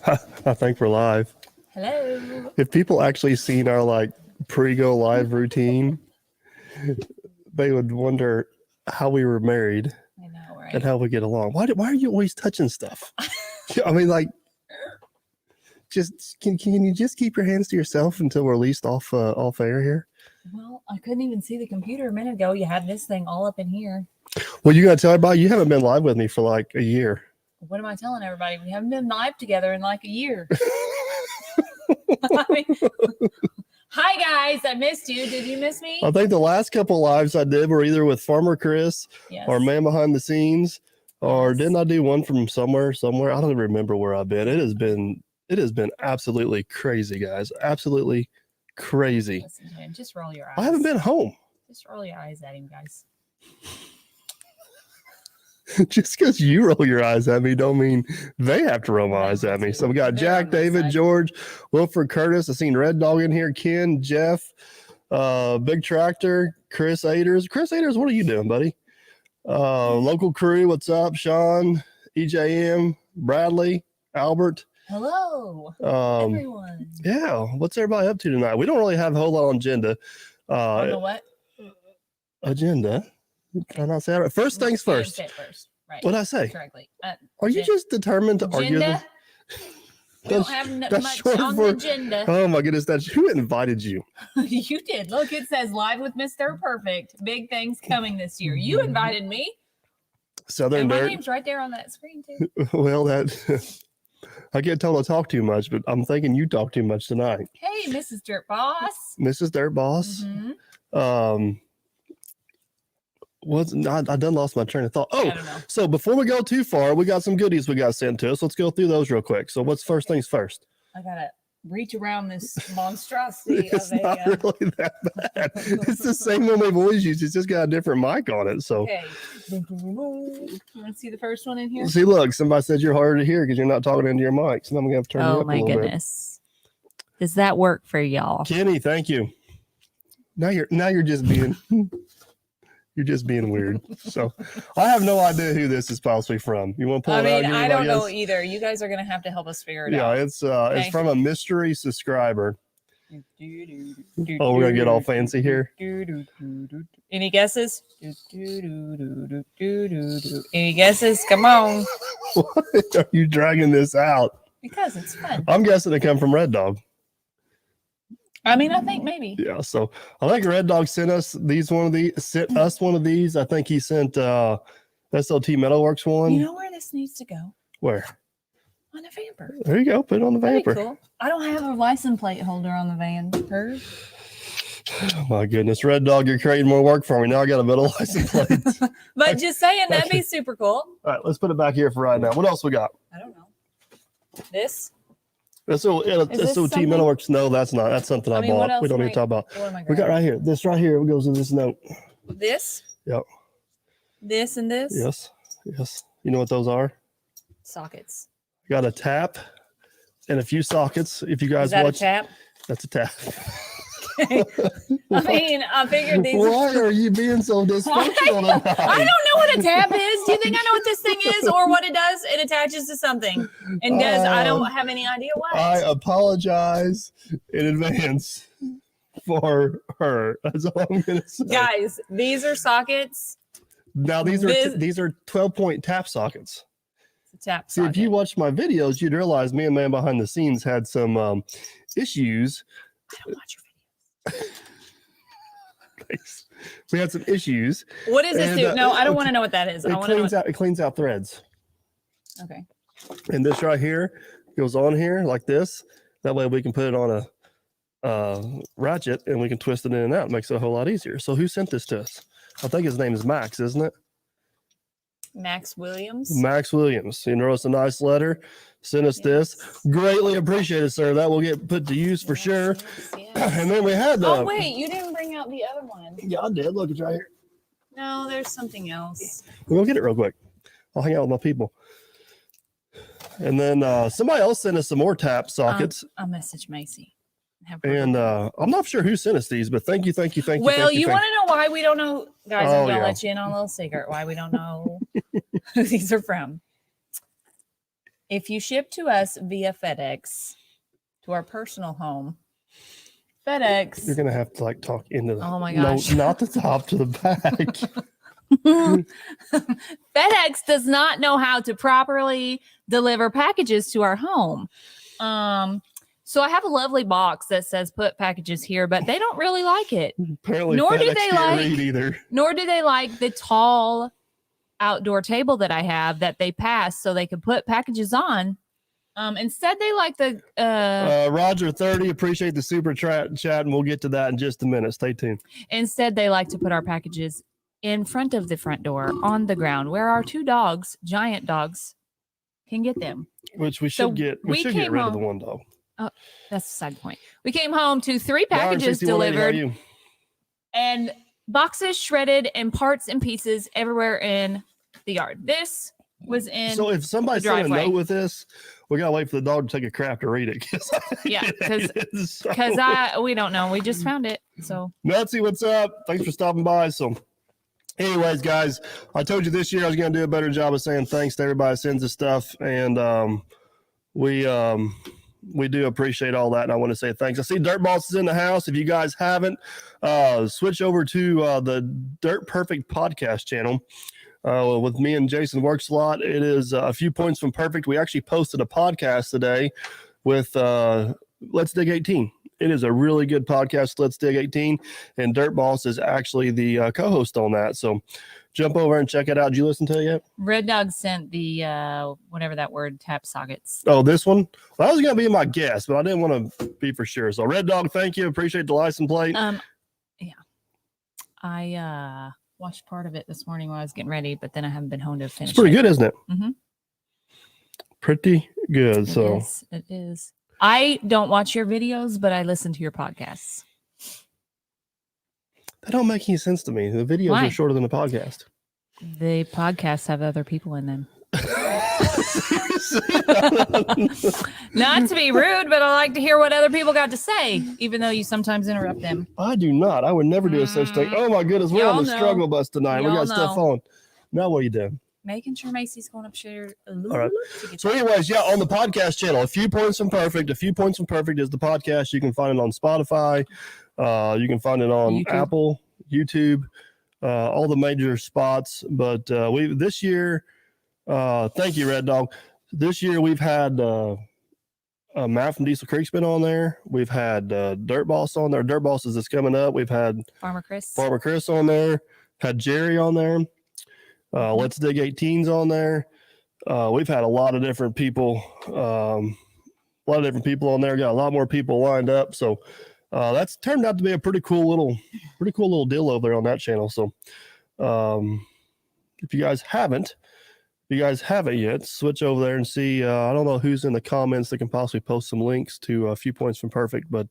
I think we're live. Hello. If people actually seen our like pre-go live routine, they would wonder how we were married. I know, right? And how we get along. Why are you always touching stuff? I mean, like, just can you just keep your hands to yourself until we're released off air here? Well, I couldn't even see the computer a minute ago. You had this thing all up in here. Well, you gotta tell everybody you haven't been live with me for like a year. What am I telling everybody? We haven't been live together in like a year. I mean, hi guys, I missed you. Did you miss me? I think the last couple lives I did were either with Farmer Chris or Man Behind the Scenes, or didn't I do one from somewhere? I don't even remember where I've been. It has been absolutely crazy, guys. Absolutely crazy. Listen to him. Just roll your eyes. I haven't been home. Just roll your eyes at him, guys. Just because you roll your eyes at me don't mean they have to roll my eyes at me. So we got Jack, David, George, Wilford, Curtis. I seen Red Dog in here, Ken, Jeff, Big Tractor, Chris Aders. Chris Aders, what are you doing, buddy? Local crew, what's up? Sean, EJM, Bradley, Albert. Hello, everyone. Yeah, what's everybody up to tonight? We don't really have a whole lot on agenda. On the what? Agenda. Try not to say it right. First things first. Say it first. Right. What'd I say? Correctly. Are you just determined to argue? We don't have much on the agenda. Oh my goodness, who invited you? You did. Look, it says live with Mr. Perfect. Big things coming this year. You invited me. Southern Dirt. My name's right there on that screen too. Well, I get told I talk too much, but I'm thinking you talk too much tonight. Hey, Mrs. Dirt Boss. Mrs. Dirt Boss. Mm-hmm. I done lost my train of thought. Oh, so before we go too far, we got some goodies we got sent to us. Let's go through those real quick. So what's first things first? I gotta reach around this monstrosity. It's not really that bad. It's the same one we've always used. It's just got a different mic on it. So okay. You want to see the first one in here? See, look, somebody said you're harder to hear because you're not talking into your mic. So I'm gonna have to turn you up a little bit. Oh my goodness. Does that work for y'all? Kenny, thank you. Now you're just being You're just being weird. So I have no idea who this is possibly from. You want to pull it out? I don't know either. You guys are going to have to help us figure it out. Yeah, it's from a mystery subscriber. Oh, we're going to get all fancy here. Any guesses? Any guesses? Come on. Why are you dragging this out? Because it's fun. I'm guessing it come from Red Dog. I mean, I think maybe. Yeah, so I think Red Dog sent us one of these. I think he sent SLT Metalworks one. You know where this needs to go? Where? On a Vamper. There you go. Put it on the Vamper. Cool. I don't have a license plate holder on the Vamper. Oh my goodness, Red Dog, you're creating more work for me. Now I got a bit of license plate. But just saying, that'd be super cool. All right, let's put it back here for right now. What else we got? I don't know. This? SOT Metalworks. No, that's not. That's something I bought. We don't need to talk about. We got right here. This right here goes in this note. This? Yep. This and this? Yes. You know what those are? Sockets. Got a tap and a few sockets. If you guys watch. Is that a tap? That's a tap. I mean, I figured these. Why are you being so dysfunctional tonight? I don't know what a tap is. Do you think I know what this thing is or what it does? It attaches to something and does. I don't have any idea what. I apologize in advance for her. That's all I'm gonna say. Guys, these are sockets. Now these are 12-point tap sockets. It's a tap socket. See, if you watched my videos, you'd realize me and Man Behind the Scenes had some issues. I don't watch your videos. Nice. We had some issues. What does this do? No, I don't want to know what that is. It cleans out threads. Okay. And this right here goes on here like this. That way we can put it on a ratchet and we can twist it in and out. It makes it a whole lot easier. So who sent this to us? I think his name is Max, isn't it? Max Williams. Max Williams. He wrote us a nice letter. Sent us this. Greatly appreciated, sir. That will get put to use for sure. Yes. And then we had the. Oh wait, you didn't bring out the other one. Yeah, I did. Look, it's right here. No, there's something else. We'll go get it real quick. I'll hang out with my people. And then somebody else sent us some more tap sockets. I'll message Macy. And I'm not sure who sent us these, but thank you. Well, you want to know why we don't know, guys? I'm gonna let you in on a little secret. Why we don't know who these are from. if you ship to us via FedEx to our personal home, FedEx. You're gonna have to like talk into the. Oh my gosh! No, not the top to the back. FedEx does not know how to properly deliver packages to our home. So I have a lovely box that says "Put packages here," but they don't really like it. Apparently, Nor do FedEx they can't like- read either. Nor do they like the tall outdoor table that I have that they pass so they can put packages on. Instead, they like the Roger 30. Appreciate the super chat, and we'll get to that in just a minute. Stay tuned. Instead, they like to put our packages in front of the front door on the ground where our 2 dogs, giant dogs, can get them. Which we should So get. We we should get came rid of the home- one dog. That's a side point. We came home to 3 packages 6180, how are delivered you? and boxes shredded and parts and pieces everywhere in the yard. This was in So if somebody the sent a driveway. note with this, we gotta wait for the dog to take a crap to read it. Yeah, because we don't know. We just found it. So Nancy, what's up? Thanks for stopping by. So, anyways, guys, I told you this year I was gonna do a better job of saying thanks to everybody that sends us stuff, and we do appreciate all that, and I want to say thanks. I see Dirt Boss is in the house. If you guys haven't, switch over to the Dirt Perfect podcast channel. With me and Jason works a lot. It is a few points from perfect. We actually posted a podcast today with Let's Dig 18. It is a really good podcast, Let's Dig 18, and Dirt Boss is actually the co-host on that. So jump over and check it out. Did you listen to it yet? Red Dog sent the whatever that word, tap sockets. Oh, this one? Well, that was going to be my guess, but I didn't want to be for sure. So Red Dog, thank you. Appreciate the license plate. Yeah. I watched part of it this morning while I was getting ready, but then I haven't been home to finish. It's pretty good, isn't it? Mhm. Pretty good. So It is. I don't watch your videos, but I listen to your podcasts. that don't make any sense to me. The videos Why? are shorter than the podcast. The podcasts have other people in them. Not to be rude, but I like to hear what other people got to say, even though you sometimes interrupt them. I do not. I would never do a such thing. Oh my goodness, we're on Y'all the know. struggle bus tonight. We Y'all got stuff know. on. Now what are you doing? Making sure Macy's going up share. All right. So, anyways, yeah, on the podcast channel, A Few Points from Perfect. A Few Points from Perfect is the podcast. You can find it on Spotify. You can find it on YouTube. Apple, YouTube, all the major spots. But we this year, thank you, Red Dog. This year we've had Matt from Diesel Creek's been on there. We've had Dirt Boss on there. Dirt Boss is coming up. We've had Farmer Chris. Farmer Chris on there. Had Jerry on there. Let's Dig 18's on there. We've had a lot of different people. On there. Got a lot more people lined up. So that's turned out to be a pretty cool little deal over there on that channel. So if you guys haven't yet, switch over there and see. I don't know who's in the comments that can possibly post some links to A Few Points from Perfect, but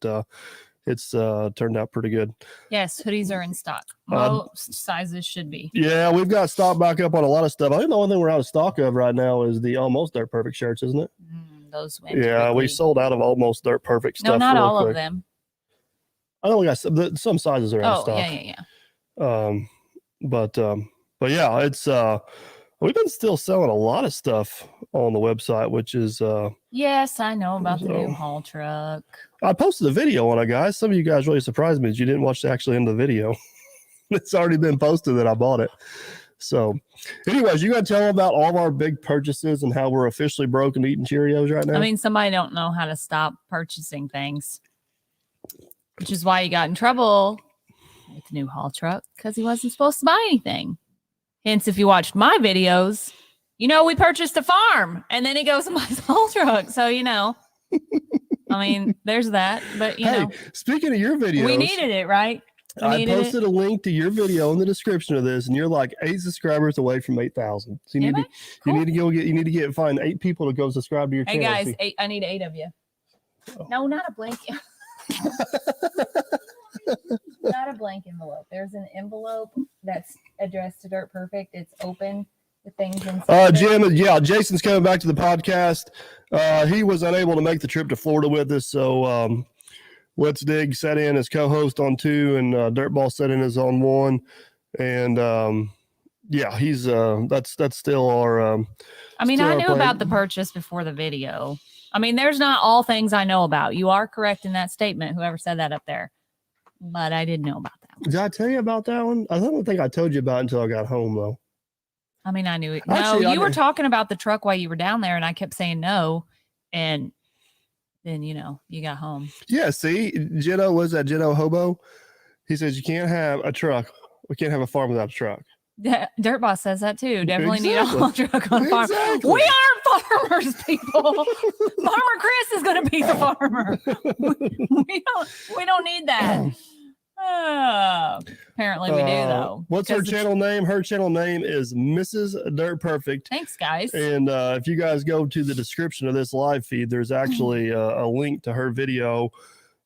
it's turned out pretty good. Yes, hoodies are in stock. Most sizes should be. Yeah, we've got stock back up on a lot of stuff. I think the only thing we're out of stock of right now is the Almost Dirt Perfect shirts, isn't it? Those went. Yeah, we quickly. sold out of Almost Dirt Perfect stuff. No, not real all quick. of them. I know we got some sizes are out of Oh, stock. yeah. But yeah, it's we've been still selling a lot of stuff on the website, which is Yes, I know about the new So- haul truck. I posted a video on it, guys. Some of you guys really surprised me that you didn't watch the actual end of the video. It's already been posted that I bought it. So, anyways, you got to tell them about all of our big purchases and how we're officially broke and eating Cheerios right now. I mean, somebody don't know how to stop purchasing things, which is why he got in trouble with the new haul truck because he wasn't supposed to buy anything. Hence, if you watched my videos, you know we purchased a farm, and then he goes and buys a haul truck. So I mean, there's that. But hey, speaking of your videos, we needed it, right? I posted a link to your video in the description of this, and you're like 8 subscribers away from 8,000. So you Am need I? you need to get find 8 people to go subscribe to your Hey channel. guys, I need 8 of you. Oh. No, not a blank. Not a blank envelope. There's an envelope that's addressed to Dirt Perfect. It's open with things inside. Jim, yeah, Jason's coming back to the podcast. He was unable to make the trip to Florida with us, so Let's Dig sat in as co-host on 2, and Dirtball sat in as on 1. And Yeah, he's that's still our I mean, still I our knew plan. about the purchase before the video. I mean, there's not all things I know about. You are correct in that statement, whoever said that up there. But I didn't know about that one. Did I tell you about that one? I don't think I told you about it until I got home though. I mean, I knew it. Actually, No, I you were did- talking about the truck while you were down there, and I kept saying no. And then, you know, you got home. Yeah, see, Jitto was that Jitto hobo. He says you can't have a truck. We can't have a farm without a truck. Dirt Boss says that too. Definitely need a Exactly. haul truck on a farm. Exactly. We aren't farmers, people. Farmer Chris is going to be the farmer. We don't need that. Oh, apparently we do though. What's her 'Cause channel name? Her channel name is Mrs. Dirt Perfect. Thanks, guys. And if you guys go to the description of this live feed, there's actually a link to her video.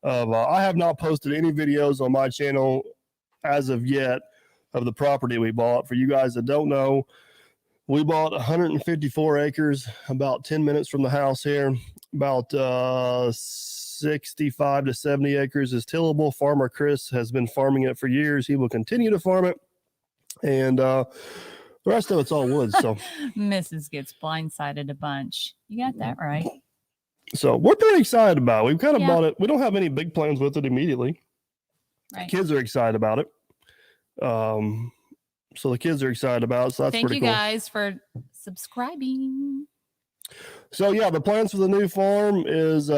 Of I have not posted any videos on my channel as of yet of the property we bought. For you guys that don't know, we bought 154 acres, about 10 minutes from the house here. About 65 to 70 acres is tillable. Farmer Chris has been farming it for years. He will continue to farm it. And the rest of it's all woods. So Mrs. gets blindsided a bunch. You got that right. So we're pretty excited about it. We've kind of Yeah. bought it. We don't have any big plans with it immediately. Right. Kids are excited about it. So the kids are excited about it. So that's Thank pretty you cool. guys for subscribing. So yeah, the plans for the new farm is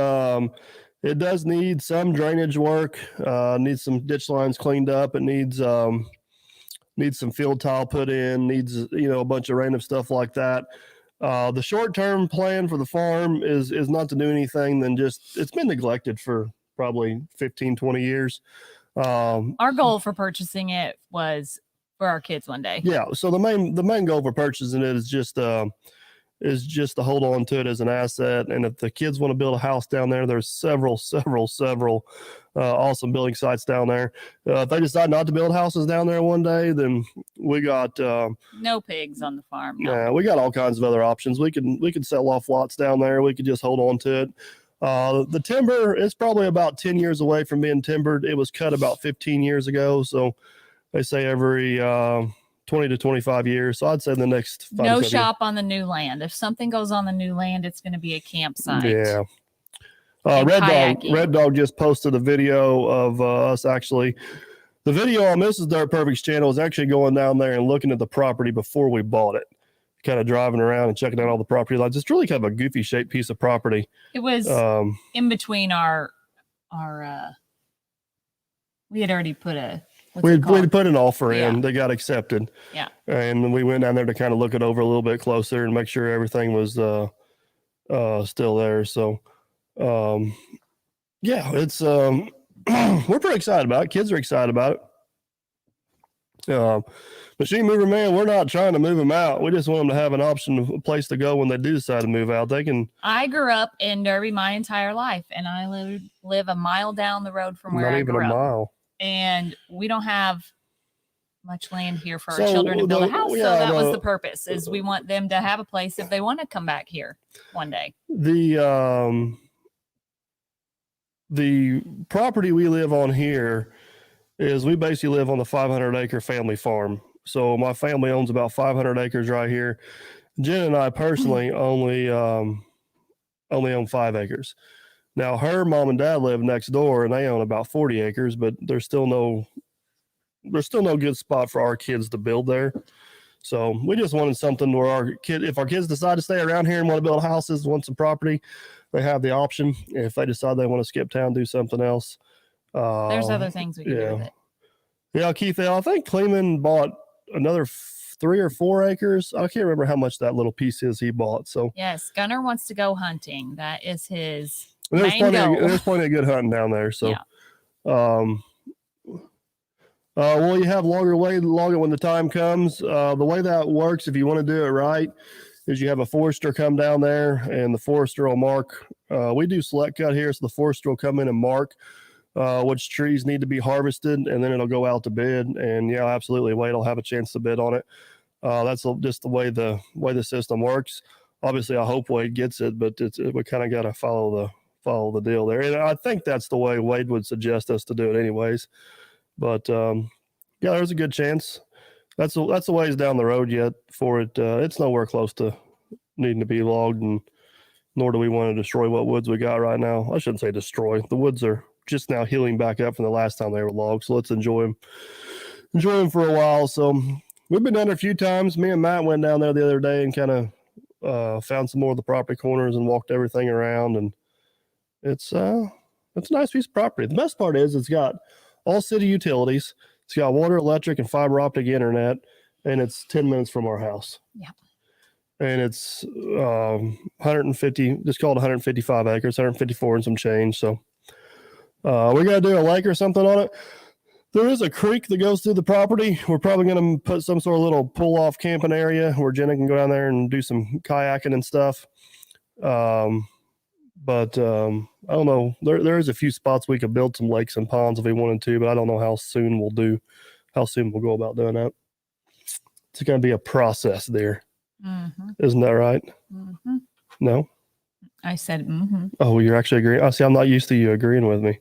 it does need some drainage work. Needs some ditch lines cleaned up. It needs some field tile put in. Needs a bunch of random stuff like that. The short-term plan for the farm is not to do anything than just it's been neglected for probably 15, 20 years. Our goal for purchasing it was for our kids one day. Yeah. So the main goal for purchasing it is just to hold on to it as an asset. And if the kids want to build a house down there, there's several awesome building sites down there. If they decide not to build houses down there one day, then we got no pigs on the farm. No. Yeah, we got all kinds of other options. We could sell off lots down there. We could just hold on to it. The timber is probably about 10 years away from being timbered. It was cut about 15 years ago. So they say every 20 to 25 years. So I'd say the next 5 No to 7 shop on the new land. If something goes on the new land, it's going to be a campsite. Yeah. And Red Dog just posted a video of us actually. The video on Mrs. Dirt Perfect's channel is actually going down there and looking at the property before we bought it. Kind of driving around and checking out all the property lines. It's really kind of a goofy shaped piece of property. It was in between our we had already put a we had put an offer in. Yeah. They got accepted. Yeah. And we went down there to kind of look it over a little bit closer and make sure everything was still there. So yeah, it's we're pretty excited about it. Kids are excited about it. Machine Mover Man, we're not trying to move them out. We just want them to have an option of a place to go when they do decide to move out. They can. I grew up in Derby my entire life, and I live a mile down the road from where Not I even grew a up. mile. And we don't have much land here for our children to build a house. So that was the purpose, is we want them to have a place if they want to come back here one day. The property we live on here is we basically live on the 500-acre family farm. So my family owns about 500 acres right here. Jen and I personally only own 5 acres. Now her mom and dad live next door and they own about 40 acres, but there's still no good spot for our kids to build there. So we just wanted something where if our kids decide to stay around here and want to build houses, want some property, they have the option. If they decide they want to skip town, do something else. There's other things we can do with it. Yeah, Keith, I think Kleeman bought another 3 or 4 acres. I can't remember how much that little piece is he bought. So yes, Gunner wants to go hunting. That is his there's main goal. There's plenty of good hunting down there. So, Yeah. Well, you have longer when the time comes. The way that works, if you want to do it right, is you have a forester come down there, and the forester will mark. We do select cut here, so the forester will come in and mark which trees need to be harvested, and then it'll go out to bid. And yeah, absolutely, Wade will have a chance to bid on it. That's just the way the system works. Obviously, I hope Wade gets it, but we kind of got to follow the deal there. And I think that's the way Wade would suggest us to do it, anyways. But yeah, there's a good chance. that's a ways down the road yet for it. It's nowhere close to needing to be logged, and nor do we want to destroy what woods we got right now. I shouldn't say destroy. The woods are just now healing back up from the last time they were logged, so let's enjoy them for a while. So we've been down there a few times. Me and Matt went down there the other day and kind of found some more of the property corners and walked everything around, and it's a nice piece of property. The best part is it's got all city utilities. It's got water, electric, and fiber optic internet, and it's 10 minutes from our house. Yeah. And it's 150, just called 155 acres, 154 and some change. So we got to do a lake or something on it. There is a creek that goes through the property. We're probably going to put some sort of little pull-off camping area where Jenna can go down there and do some kayaking and stuff. But I don't know. There is a few spots we could build some lakes and ponds if we wanted to, but I don't know how soon we'll go about doing that. It's going to be a process there. Mm-hmm. Isn't that right? Mm-hmm. No? I said, mm-hmm. Oh, you're actually agreeing. I see. I'm not used to you agreeing with me.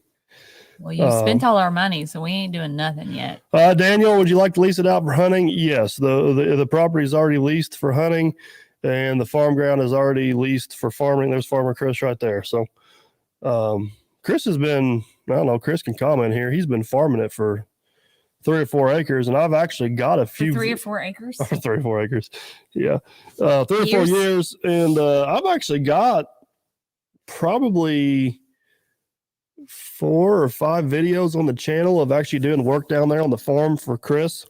Well, you spent all our money, so we ain't doing nothing yet. Daniel, would you like to lease it out for hunting? Yes. The property is already leased for hunting, and the farm ground is already leased for farming. There's Farmer Chris right there. So Chris has been, I don't know, Chris can comment here. He's been farming it for 3 or 4 acres, and I've actually got a few. For 3 or 4 acres? 3 or 4 acres. Yeah. 3 or 4 years. And I've actually got probably 4 or 5 videos on the channel of actually doing work down there on the farm for Chris.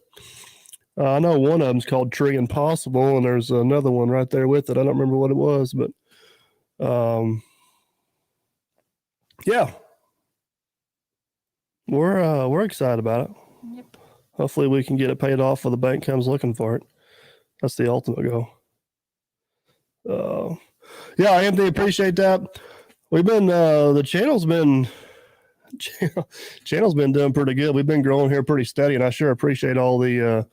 I know one of them's called Tree Impossible, and there's another one right there with it. I don't remember what it was, but yeah, we're excited about it. Yep. Hopefully we can get it paid off when the bank comes looking for it. That's the ultimate goal. Yeah, Anthony, appreciate that. We've been the channel's been doing pretty good. We've been growing here pretty steady, and I sure appreciate all the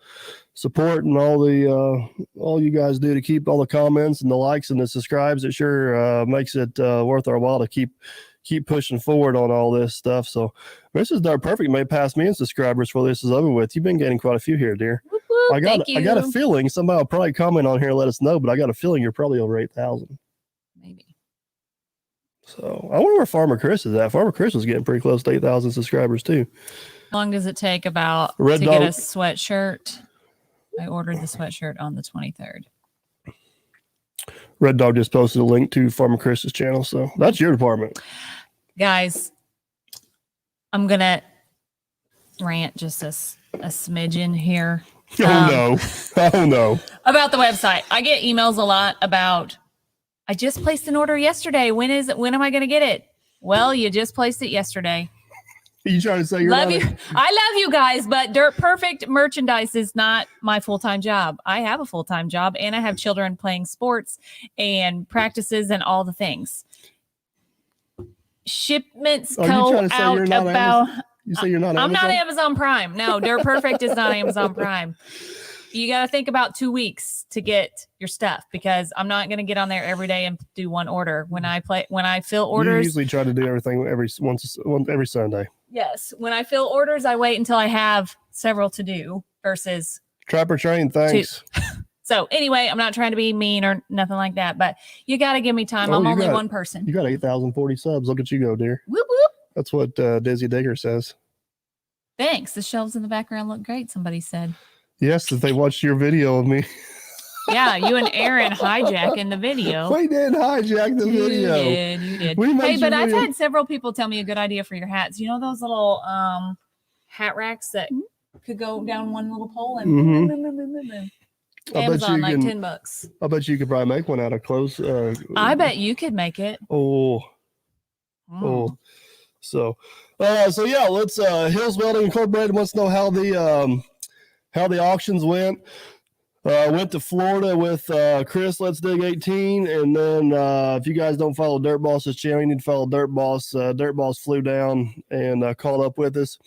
support and all you guys do to keep all the comments and the likes and the subscribes. It sure makes it worth our while to keep pushing forward on all this stuff. So this is darn perfect. You may pass me in subscribers before this is over with. You've been getting quite a few here, dear. Whoop, whoop, I got a feeling somebody will probably comment on here and let us know, but I got a feeling you're probably over 8,000. Maybe. So I wonder where Farmer Chris is at. Farmer Chris was getting pretty close to 8,000 subscribers too. How long does it take get a sweatshirt? I ordered the sweatshirt on the 23rd. Red Dog just posted a link to Farmer Chris's channel. So that's your department. Guys, I'm going to rant just a smidgen here. Oh no. About the website. I get emails a lot about, I just placed an order yesterday. When am I going to get it? Well, you just placed it yesterday. Are you trying to say I love you guys, but Dirt Perfect merchandise is not my full-time job. I have a full-time job, and I have children playing sports and practices and all the things. Shipments go out about. You say you're not Amazon? I'm not Amazon Prime. No, Dirt Perfect is not Amazon Prime. You got to think about 2 weeks to get your stuff, because I'm not going to get on there every day and do one order. When I fill orders, you usually try to do everything every Sunday. Yes. When I fill orders, I wait until I have several to do versus Trapper Train. Thanks. So anyway, I'm not trying to be mean or nothing like that, but you got to give me time. I'm only one person. You got 8,040 subs. Look at you go, dear. Whoop, whoop. That's what Dizzy Digger says. Thanks. The shelves in the background look great. Somebody said. Yes, if they watched your video of me. Yeah, you and Aaron hijacking the video. We did hijack the video. You did. Hey, but I've had several people tell me a good idea for your hats. You know those little hat racks that could go down one little pole and Amazon, like $10. I bet you could probably make one out of clothes. I bet you could make it. Oh. So yeah, let's Hills Welding Incorporated wants to know how the auctions went. Went to Florida with Chris, Let's Dig 18. And then if you guys don't follow Dirt Boss's channel, you need to follow Dirt Boss. Dirt Boss flew down and caught up with us.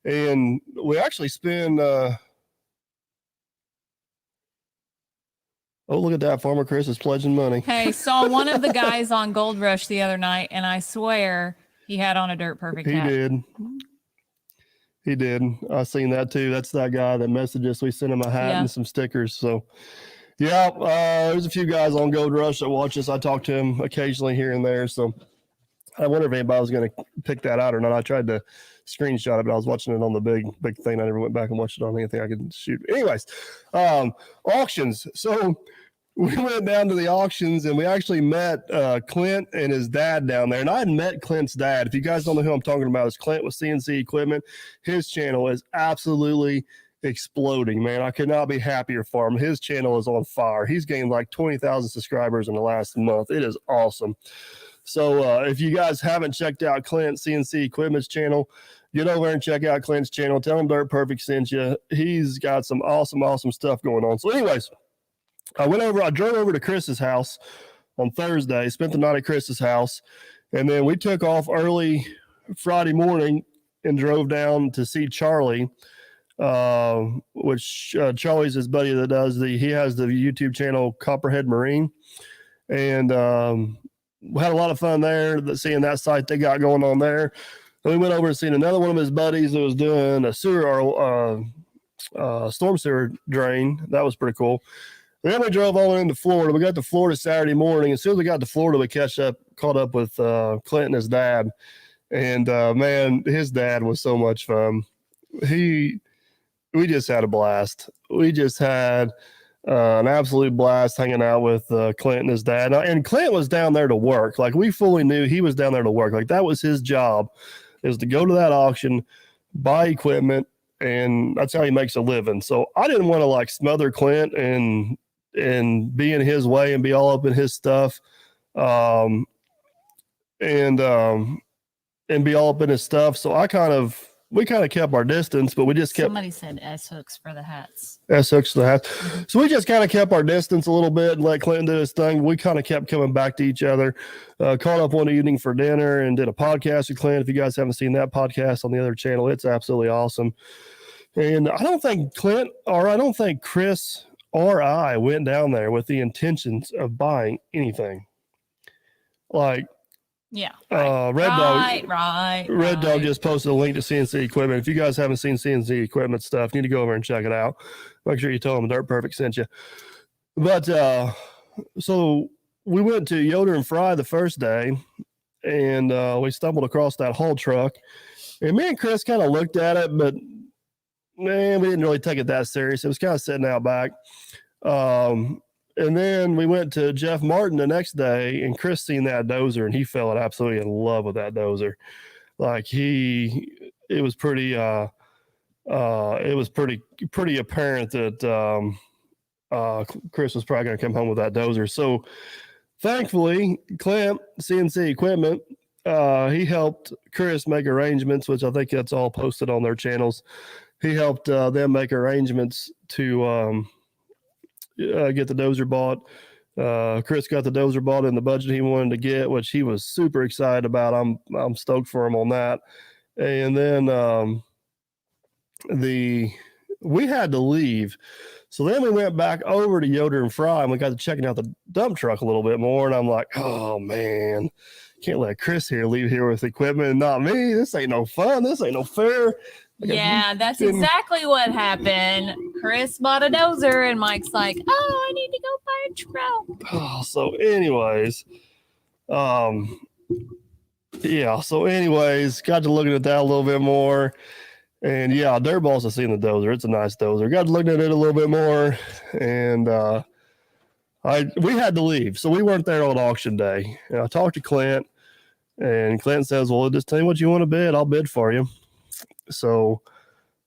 And we actually spent, oh, look at that. Farmer Chris is pledging money. Hey, saw one of the guys on Gold Rush the other night, and I swear he had on a Dirt Perfect hat. He did. He did. I seen that too. That's that guy that messaged us. We sent him a hat and some stickers. So, yeah, there's a few guys on Gold Rush that watch us. I talk to him occasionally here and there. So, I wonder if anybody was going to pick that out or not. I tried to screenshot it, but I was watching it on the big thing. I never went back and watched it on anything I could shoot. Anyways, auctions. So, we went down to the auctions and we actually met Clint and his dad down there. And I had met Clint's dad. If you guys don't know who I'm talking about, it's Clint with CNC Equipment. His channel is absolutely exploding, man. I could not be happier for him. His channel is on fire. He's gained like 20,000 subscribers in the last month. It is awesome. So if you guys haven't checked out Clint CNC Equipment's channel, get over and check out Clint's channel. Tell him Dirt Perfect sent you. He's got some awesome stuff going on. So anyways, I drove over to Chris's house on Thursday, spent the night at Chris's house, and then we took off early Friday morning and drove down to see Charlie, which Charlie's his buddy that he has the YouTube channel Copperhead Marine. And we had a lot of fun there seeing that site they got going on there. And we went over and seen another one of his buddies that was doing a storm sewer drain. That was pretty cool. Then we drove on into Florida. We got to Florida Saturday morning. As soon as we got to Florida, we caught up with Clint and his dad. And man, his dad was so much fun. We just had a blast. We just had an absolute blast hanging out with Clint and his dad. And Clint was down there to work. Like, we fully knew he was down there to work. Like, that was his job, is to go to that auction, buy equipment, and that's how he makes a living. So I didn't want to like smother Clint and be in his way and be all up in his stuff, and be all up in his stuff. So we kind of kept our distance, but we just kept. Somebody said S hooks for the hats. S hooks for the hats. So we just kind of kept our distance a little bit and let Clinton do his thing. We kind of kept coming back to each other. Caught up one evening for dinner and did a podcast with Clint. If you guys haven't seen that podcast on the other channel, it's absolutely awesome. And I don't think Chris or I went down there with the intentions of buying anything. Like, yeah, Red Dog just posted a link to CNC Equipment. If you guys haven't seen CNC Equipment stuff, you need to go over and check it out. Make sure you tell them Dirt Perfect sent you. But so we went to Yoder and Fry the first day, and we stumbled across that haul truck. And me and Chris kind of looked at it, but man, we didn't really take it that serious. It was kind of sitting out back. And then we went to Jeff Martin the next day, and Chris seen that dozer, and he fell absolutely in love with that dozer. Like, it was pretty apparent that Chris was probably going to come home with that dozer. So thankfully, Clint, CNC Equipment, he helped Chris make arrangements, which I think that's all posted on their channels. He helped them make arrangements to get the dozer bought. Chris got the dozer bought in the budget he wanted to get, which he was super excited about. I'm stoked for him on that. And then we had to leave. So then we went back over to Yoder and Fry, and we got to checking out the dump truck a little bit more. And I'm like, oh man, can't let Chris leave here with equipment and not me. This ain't no fun. This ain't no fair. Yeah, that's exactly what happened. Chris bought a dozer, and Mike's like, oh, I need to go buy a truck. Oh, so anyways, got to looking at that a little bit more. And yeah, Dirtballs have seen the dozer. It's a nice dozer. Got to look at it a little bit more. And we had to leave. So we weren't there on auction day. And I talked to Clint, and Clint says, well, just tell me what you want to bid. I'll bid for you. So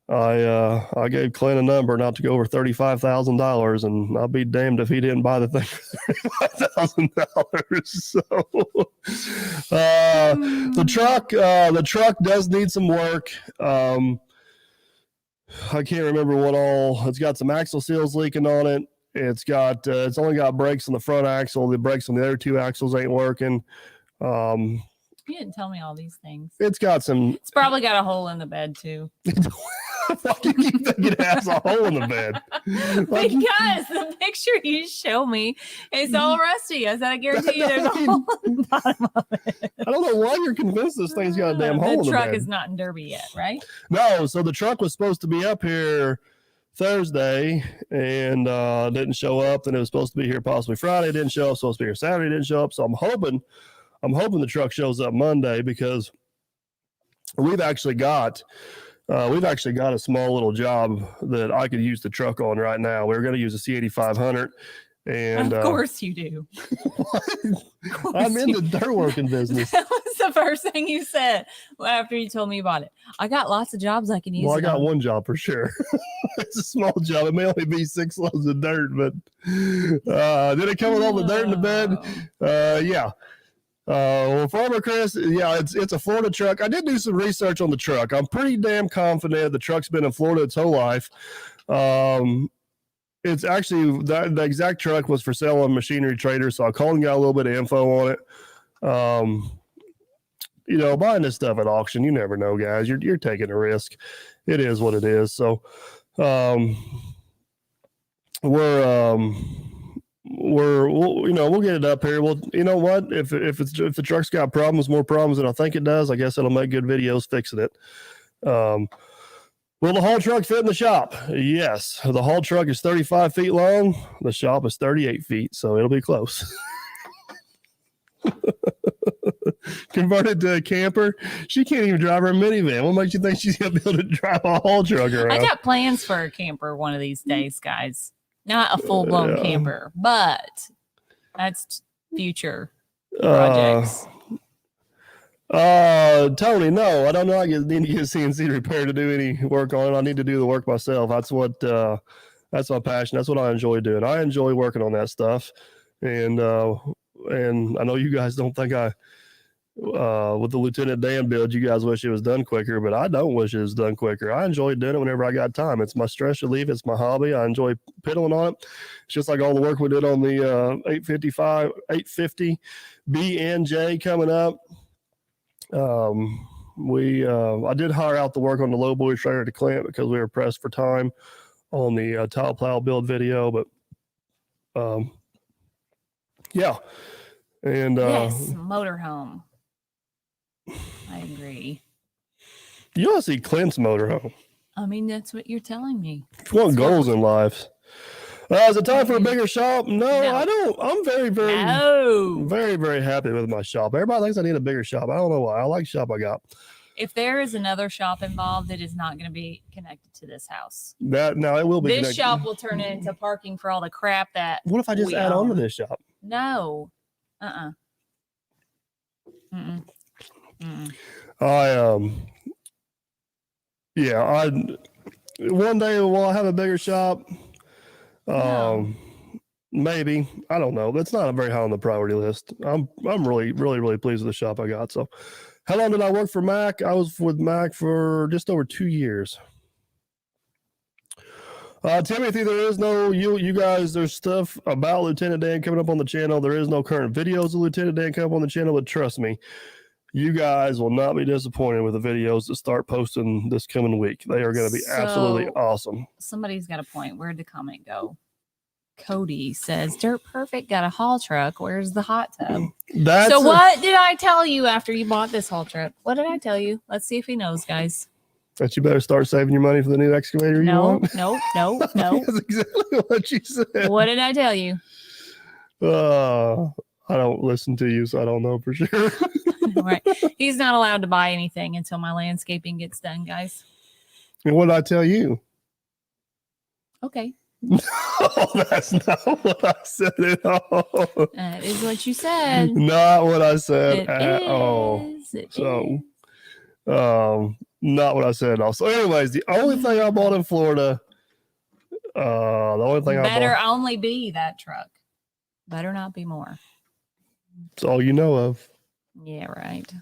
I gave Clint a number not to go over $35,000, and I'll be damned if he didn't buy the thing for $35,000. So the truck does need some work. I can't remember what all. It's got some axle seals leaking on it. It's only got brakes on the front axle. The brakes on the other two axles ain't working. You didn't tell me all these things. It's probably got a hole in the bed too. Why do you keep thinking it has a hole in the bed? Like, Because the picture you show me is all rusty. I said, I guarantee you there's a hole in the bottom of it. I don't know why you're convinced this thing's got a damn hole in the The truck bed. is not in Derby yet, right? No, so the truck was supposed to be up here Thursday and didn't show up. Then it was supposed to be here possibly Friday, didn't show up. Supposed to be here Saturday, didn't show up. So I'm hoping the truck shows up Monday, because we've actually got a small little job that I could use the truck on right now. We're going to use a C8500. And of course you do. I'm in the dirt working business. That was the first thing you said after you told me about it. I got lots of jobs I can use. Well, I got on. one job for sure. It's a small job. It may only be 6 loads of dirt, but did it come with all the dirt in the bed? Yeah. Well, Farmer Chris, yeah, it's a Florida truck. I did do some research on the truck. I'm pretty damn confident the truck's been in Florida its whole life. It's actually the exact truck was for sale on Machinery Trader, so I called and got a little bit of info on it. You know, buying this stuff at auction, you never know, guys. You're taking a risk. It is what it is. So, we'll get it up here. Well, you know what? If the truck's got more problems than I think it does, I guess it'll make good videos fixing it. Will the haul truck fit in the shop? Yes. The haul truck is 35 feet long. The shop is 38 feet, so it'll be close. Converted to a camper. She can't even drive her minivan. What makes you think she's going to be able to drive a haul truck around? I got plans for a camper one of these days, guys. Not a full-blown camper, but that's future projects. Tony, no, I don't know. I need to get CNC repair to do any work on it. I need to do the work myself. That's my passion. That's what I enjoy doing. I enjoy working on that stuff. And I know you guys don't think with the Lieutenant Dan build, you guys wish it was done quicker, but I don't wish it was done quicker. I enjoy doing it whenever I got time. It's my stress relief. It's my hobby. I enjoy piddling on it. It's just like all the work we did on the 850 B and J coming up. I did hire out the work on the low boy trailer to Clint because we were pressed for time on the tile plow build video, but yeah. And yes, motorhome. I agree. You want to see Clint's motorhome? I mean, that's what you're telling me. If you want goals in life. Is it time for a bigger shop? No, I don't. I'm very, very happy with my shop. Everybody thinks I need a bigger shop. I don't know why. I like the shop I got. If there is another shop involved, it is not going to be connected to this house. No, it will be. This shop will turn into parking for all the crap that. What if I just add on to this shop? No. One day will I have a bigger shop? No. Maybe. I don't know. That's not very high on the priority list. I'm really pleased with the shop I got. So how long did I work for Mac? I was with Mac for just over 2 years. Timothy, there is no, you guys, there's stuff about Lieutenant Dan coming up on the channel. There is no current videos of Lieutenant Dan coming up on the channel, but trust me, you guys will not be disappointed with the videos that start posting this coming week. They are going to be absolutely awesome. Somebody's got a point. Where'd the comment go? Cody says, Dirt Perfect got a haul truck. Where's the hot tub? What did I tell you after you bought this haul truck? What did I tell you? Let's see if he knows, guys. That you better start saving your money for the new excavator you want? No. That's exactly what you said. What did I tell you? I don't listen to you, so I don't know for sure. Right. He's not allowed to buy anything until my landscaping gets done, guys. And what did I tell you? Okay. No, that's not what I said at all. That is what you said. Not what I said at all. Not what I said at all. So, anyways, the only thing I bought in Florida, better only be that truck. Better not be more. It's all you know of. Yeah, right.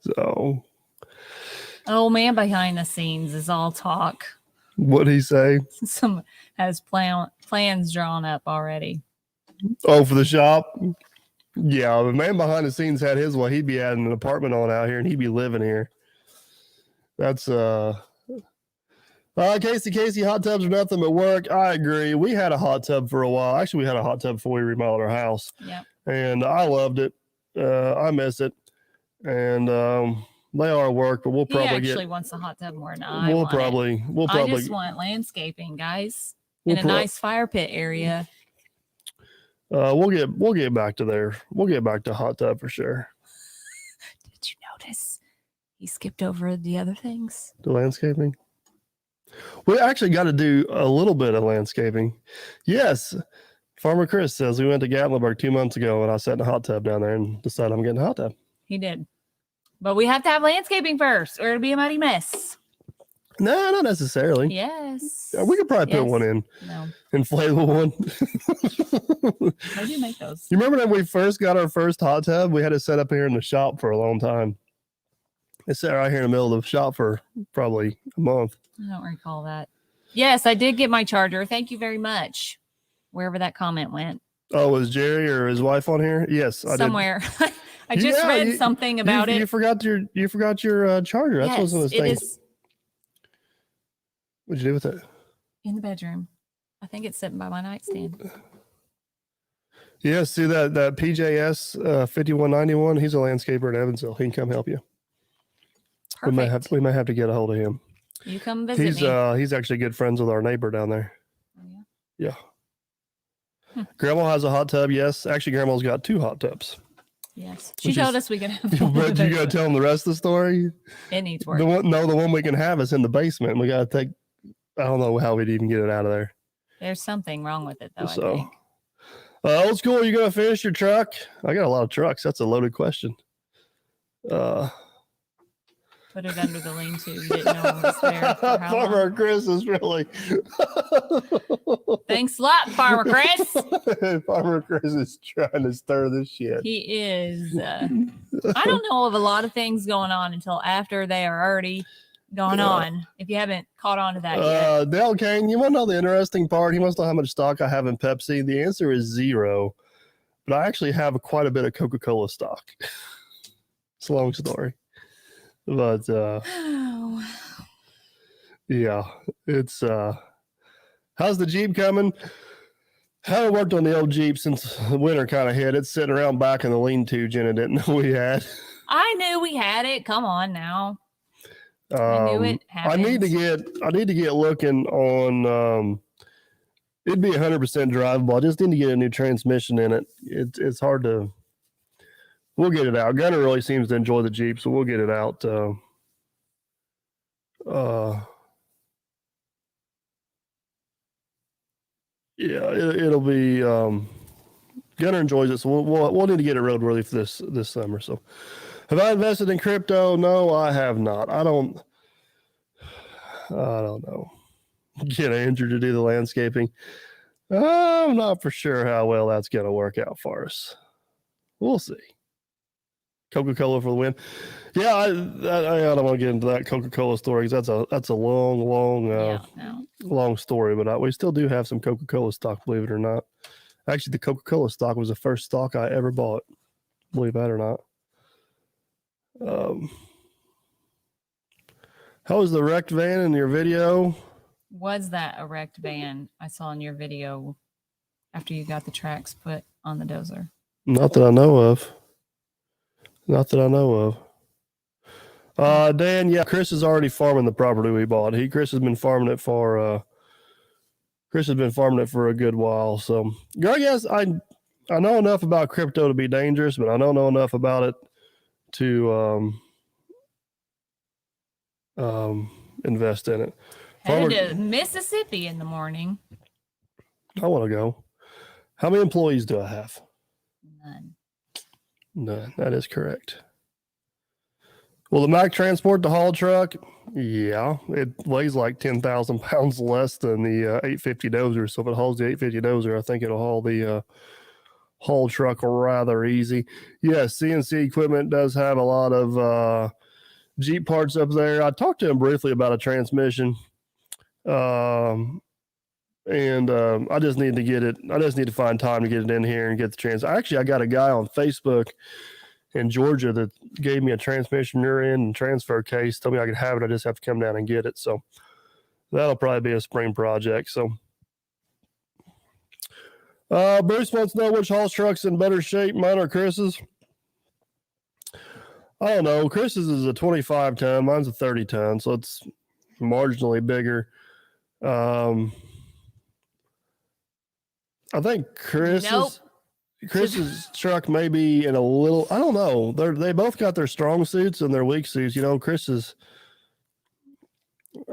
So, oh man, behind the scenes is all talk. What'd he say? Some has plans drawn up already. Oh, for the shop? Yeah, the man behind the scenes had his way. He'd be adding an apartment on out here, and he'd be living here. That's Casey, hot tubs are nothing but work. I agree. We had a hot tub for a while. Actually, we had a hot tub before we remodeled our house. Yeah. And I loved it. I miss it. And they are work, but we'll probably actually wants a hot tub more than I we'll want probably I just want landscaping, guys, we'll in a nice fire pit area. We'll get back to there. We'll get back to hot tub for sure. Did you notice he skipped over the other things? The landscaping. We actually got to do a little bit of landscaping. Yes. Farmer Chris says we went to Gatlinburg 2 months ago and I sat in a hot tub down there and decided I'm getting a hot tub. He did. But we have to have landscaping first or it'll be a muddy mess. No, not necessarily. Yes. We could probably put one in. No. Inflatable one. How do you make those? You remember when we first got our first hot tub? We had it set up here in the shop for a long time. It sat right here in the middle of the shop for probably a month. I don't recall that. Yes, I did get my charger. Thank you very much. Wherever that comment went. Oh, was Jerry or his wife on here? Yes, I somewhere. I just read something about it. You forgot your charger. That's what's in this thing. What'd you do with it? In the bedroom. I think it's sitting by my nightstand. Yeah, see that PJS 5191. He's a landscaper in Evansville. He can come help you. Perfect. We may have to get a hold of him. You come visit me. He's actually good friends with our neighbor down there. Oh, yeah. Yeah. Grandma has a hot tub. Yes, actually, Grandma's got 2 hot tubs. Yes, she told us we could have. But you got to tell them the rest of the story. It needs work. The one we can have is in the basement. We got to take. I don't know how we'd even get it out of there. There's something wrong with it, though. So, I think. Old school, are you gonna finish your truck? I got a lot of trucks. That's a loaded question. Put it under the lean-to. You didn't know it was there. Farmer Chris is really. Thanks a lot, Farmer Chris. Farmer Chris is trying to stir this shit. He is. I don't know of a lot of things going on until after they are already gone on. If you haven't caught on to that yet. Dale Kane, you want to know the interesting part? He wants to know how much stock I have in Pepsi. The answer is 0. But I actually have quite a bit of Coca-Cola stock. It's a long story. But yeah, it's how's the Jeep coming? Haven't worked on the old Jeep since the winter kind of hit. It's sitting around back in the lean-to. Jenna didn't know we had. I knew we had it. Come on now. I knew it happened. I need to get looking on it'd be 100% drivable. I just need to get a new transmission in it. It's hard to. We'll get it out. Gunner really seems to enjoy the Jeep, so we'll get it out. Yeah, it'll be. Gunner enjoys it, so we'll need to get it roadworthy for this summer. So, have I invested in crypto? No, I have not. I don't know. Get Andrew to do the landscaping. I'm not for sure how well that's going to work out for us. We'll see. Coca-Cola for the win. Yeah, I don't want to get into that Coca-Cola story because that's a long story. But we still do have some Coca-Cola stock, believe it or not. Actually, the Coca-Cola stock was the first stock I ever bought, believe that or not. How was the wrecked van in your video? Was that a wrecked van I saw in your video after you got the tracks put on the dozer? Not that I know of. Dan, yeah, Chris is already farming the property we bought. Chris has been farming it for a good while. So, I guess I know enough about crypto to be dangerous, but I don't know enough about it to invest in it. Headed to Mississippi in the morning. I want to go. How many employees do I have? None. That is correct. Will the Mack transport the haul truck? Yeah, it weighs like 10,000 pounds less than the 850 dozer. So if it hauls the 850 dozer, I think it'll haul the haul truck rather easy. Yes, CNC equipment does have a lot of Jeep parts up there. I talked to him briefly about a transmission. I just need to get it. I just need to find time to get it in here and get the Actually, I got a guy on Facebook in Georgia that gave me a transmission rear end and transfer case. Told me I could have it. I just have to come down and get it. So that'll probably be a spring project. So, Bruce wants to know which haul truck's in better shape, mine or Chris's. I don't know. Chris's is a 25 ton, mine's a 30 ton, so it's marginally bigger. I think Chris's truck may be in a little. I don't know. They both got their strong suits and their weak suits. Chris is.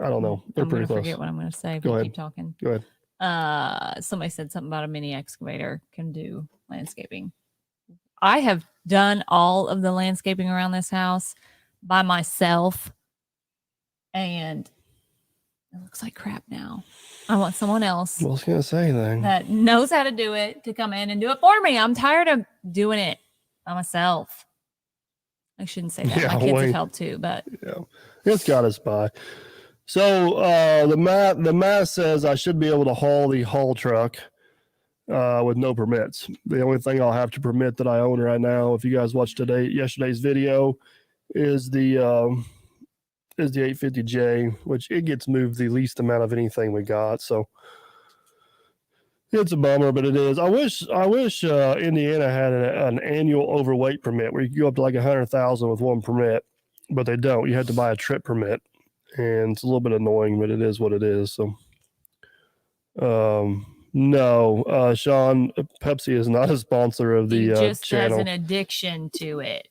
I don't know. They're pretty close. Forget what I'm going to say. Go ahead. Keep talking. Go ahead. Somebody said something about a mini excavator can do landscaping. I have done all of the landscaping around this house by myself, and it looks like crap now. I want someone else. I was going to say anything that knows how to do it to come in and do it for me. I'm tired of doing it by myself. I shouldn't say that. Yeah, my kids have helped too, but yeah, it's got us by. So the math says I should be able to haul the haul truck with no permits. The only thing I'll have to permit that I own right now, if you guys watched yesterday's video, is the 850J, which it gets moved the least amount of anything we got. So it's a bummer, but it is. I wish Indiana had an annual overweight permit where you could go up to like 100,000 with one permit, but they don't. You have to buy a trip permit, and it's a little bit annoying, but it is what it is. So, no, Sean, Pepsi is not a sponsor of the just channel. has an addiction to it.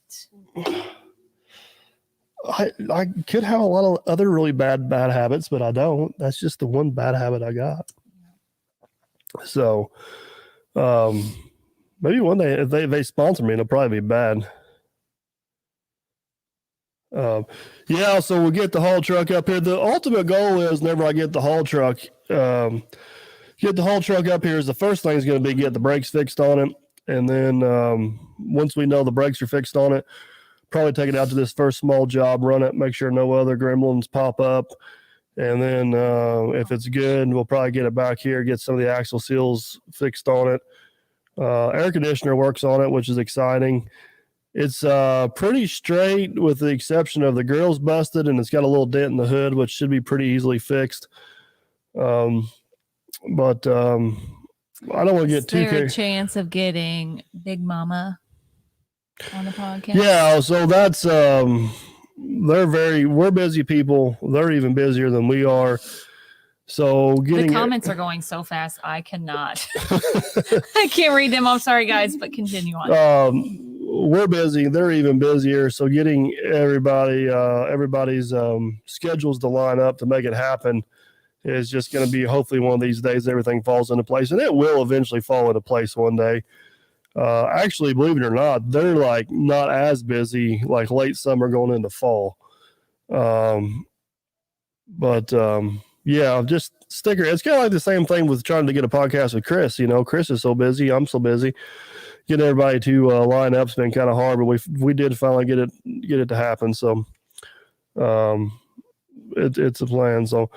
I could have a lot of other really bad habits, but I don't. That's just the one bad habit I got. So, maybe one day if they sponsor me, it'll probably be bad. Yeah, so we'll get the haul truck up here. The ultimate goal is whenever I get the haul truck, up here is the first thing is going to be get the brakes fixed on it. And then once we know the brakes are fixed on it, probably take it out to this first small job, run it, make sure no other gremlins pop up. And then if it's good, we'll probably get it back here, get some of the axle seals fixed on it. Air conditioner works on it, which is exciting. It's pretty straight with the exception of the grill's busted and it's got a little dent in the hood, which should be pretty easily fixed. But I don't want to get too. Is there a chance of getting Big Mama on the podcast? Yeah, so that's we're busy people. They're even busier than we are. So the comments are going so fast, I cannot. I can't read them. I'm sorry, guys, but continue on. We're busy. They're even busier. So getting everybody's schedules to line up to make it happen is just going to be hopefully one of these days everything falls into place, and it will eventually fall into place one day. Actually, believe it or not, they're like not as busy like late summer going into fall. Yeah, just sticker. It's kind of like the same thing with trying to get a podcast with Chris. Chris is so busy. I'm so busy. Getting everybody to line up's been kind of hard, but we did finally get it to happen. So, it's a plan. So,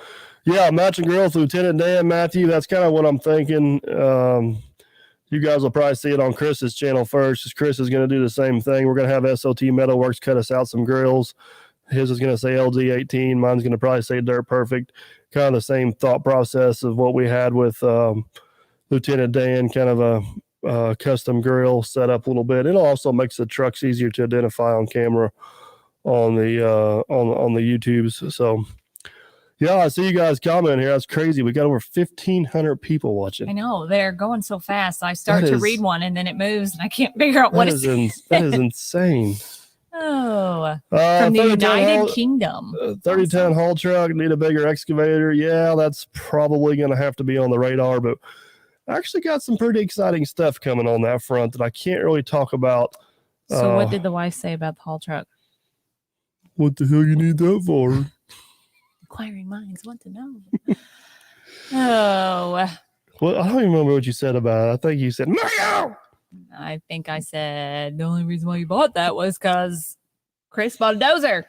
yeah, Match and Grill with Lieutenant Dan, Matthew. That's kind of what I'm thinking. You guys will probably see it on Chris's channel first, because Chris is going to do the same thing. We're going to have SOT Metalworks cut us out some grills. His is going to say LD18. Mine's going to probably say Dirt Perfect. Kind of the same thought process of what we had with Lieutenant Dan, kind of a custom grill set up a little bit. It also makes the trucks easier to identify on camera on the YouTubes. So, yeah, I see you guys comment here. That's crazy. We got over 1,500 people watching. I know. They're going so fast. I start to read one and then it moves and I can't figure out what it is. That is insane. Oh, from the United Kingdom. 30-ton haul truck, need a bigger excavator. Yeah, that's probably going to have to be on the radar, but I actually got some pretty exciting stuff coming on that front that I can't really talk about. So what did the wife say about the haul truck? What the hell you need that for? Inquiring minds want to know. Oh. Well, I don't even remember what you said about it. I think you said, Mario! I think I said the only reason why you bought that was because Chris bought a dozer.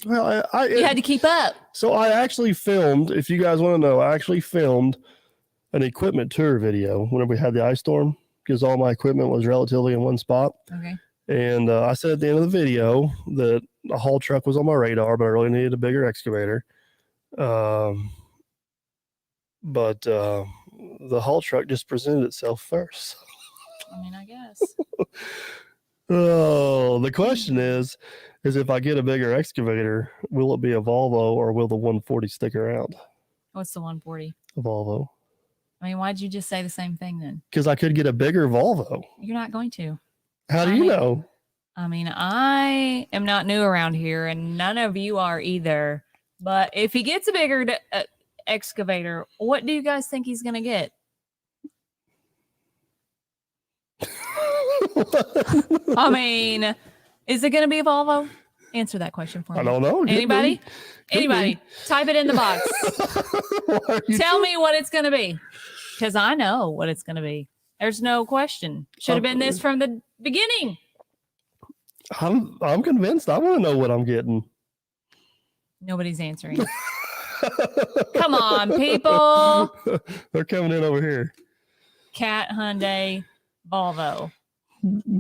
Well, you had to keep up. So I actually filmed, if you guys want to know, I actually filmed an equipment tour video whenever we had the ice storm, because all my equipment was relatively in one spot. Okay. And I said at the end of the video that a haul truck was on my radar, but I really needed a bigger excavator. but the haul truck just presented itself first. I mean, I guess. Oh, the question is if I get a bigger excavator, will it be a Volvo or will the 140 stick around? What's the 140? A Volvo. I mean, why'd you just say the same thing then? Because I could get a bigger Volvo. You're not going to. How do you know? I mean, I am not new around here, and none of you are either. But if he gets a bigger excavator, what do you guys think he's going to get? I mean, is it going to be a Volvo? Answer that question for me. I don't know. Anybody? Anybody? Type it in the box. Tell me what it's going to be. Because I know what it's going to be. There's no question. Should have been this from the beginning. I'm convinced. I want to know what I'm getting. Nobody's answering. Come on, people. They're coming in over here. Cat, Hyundai, Volvo.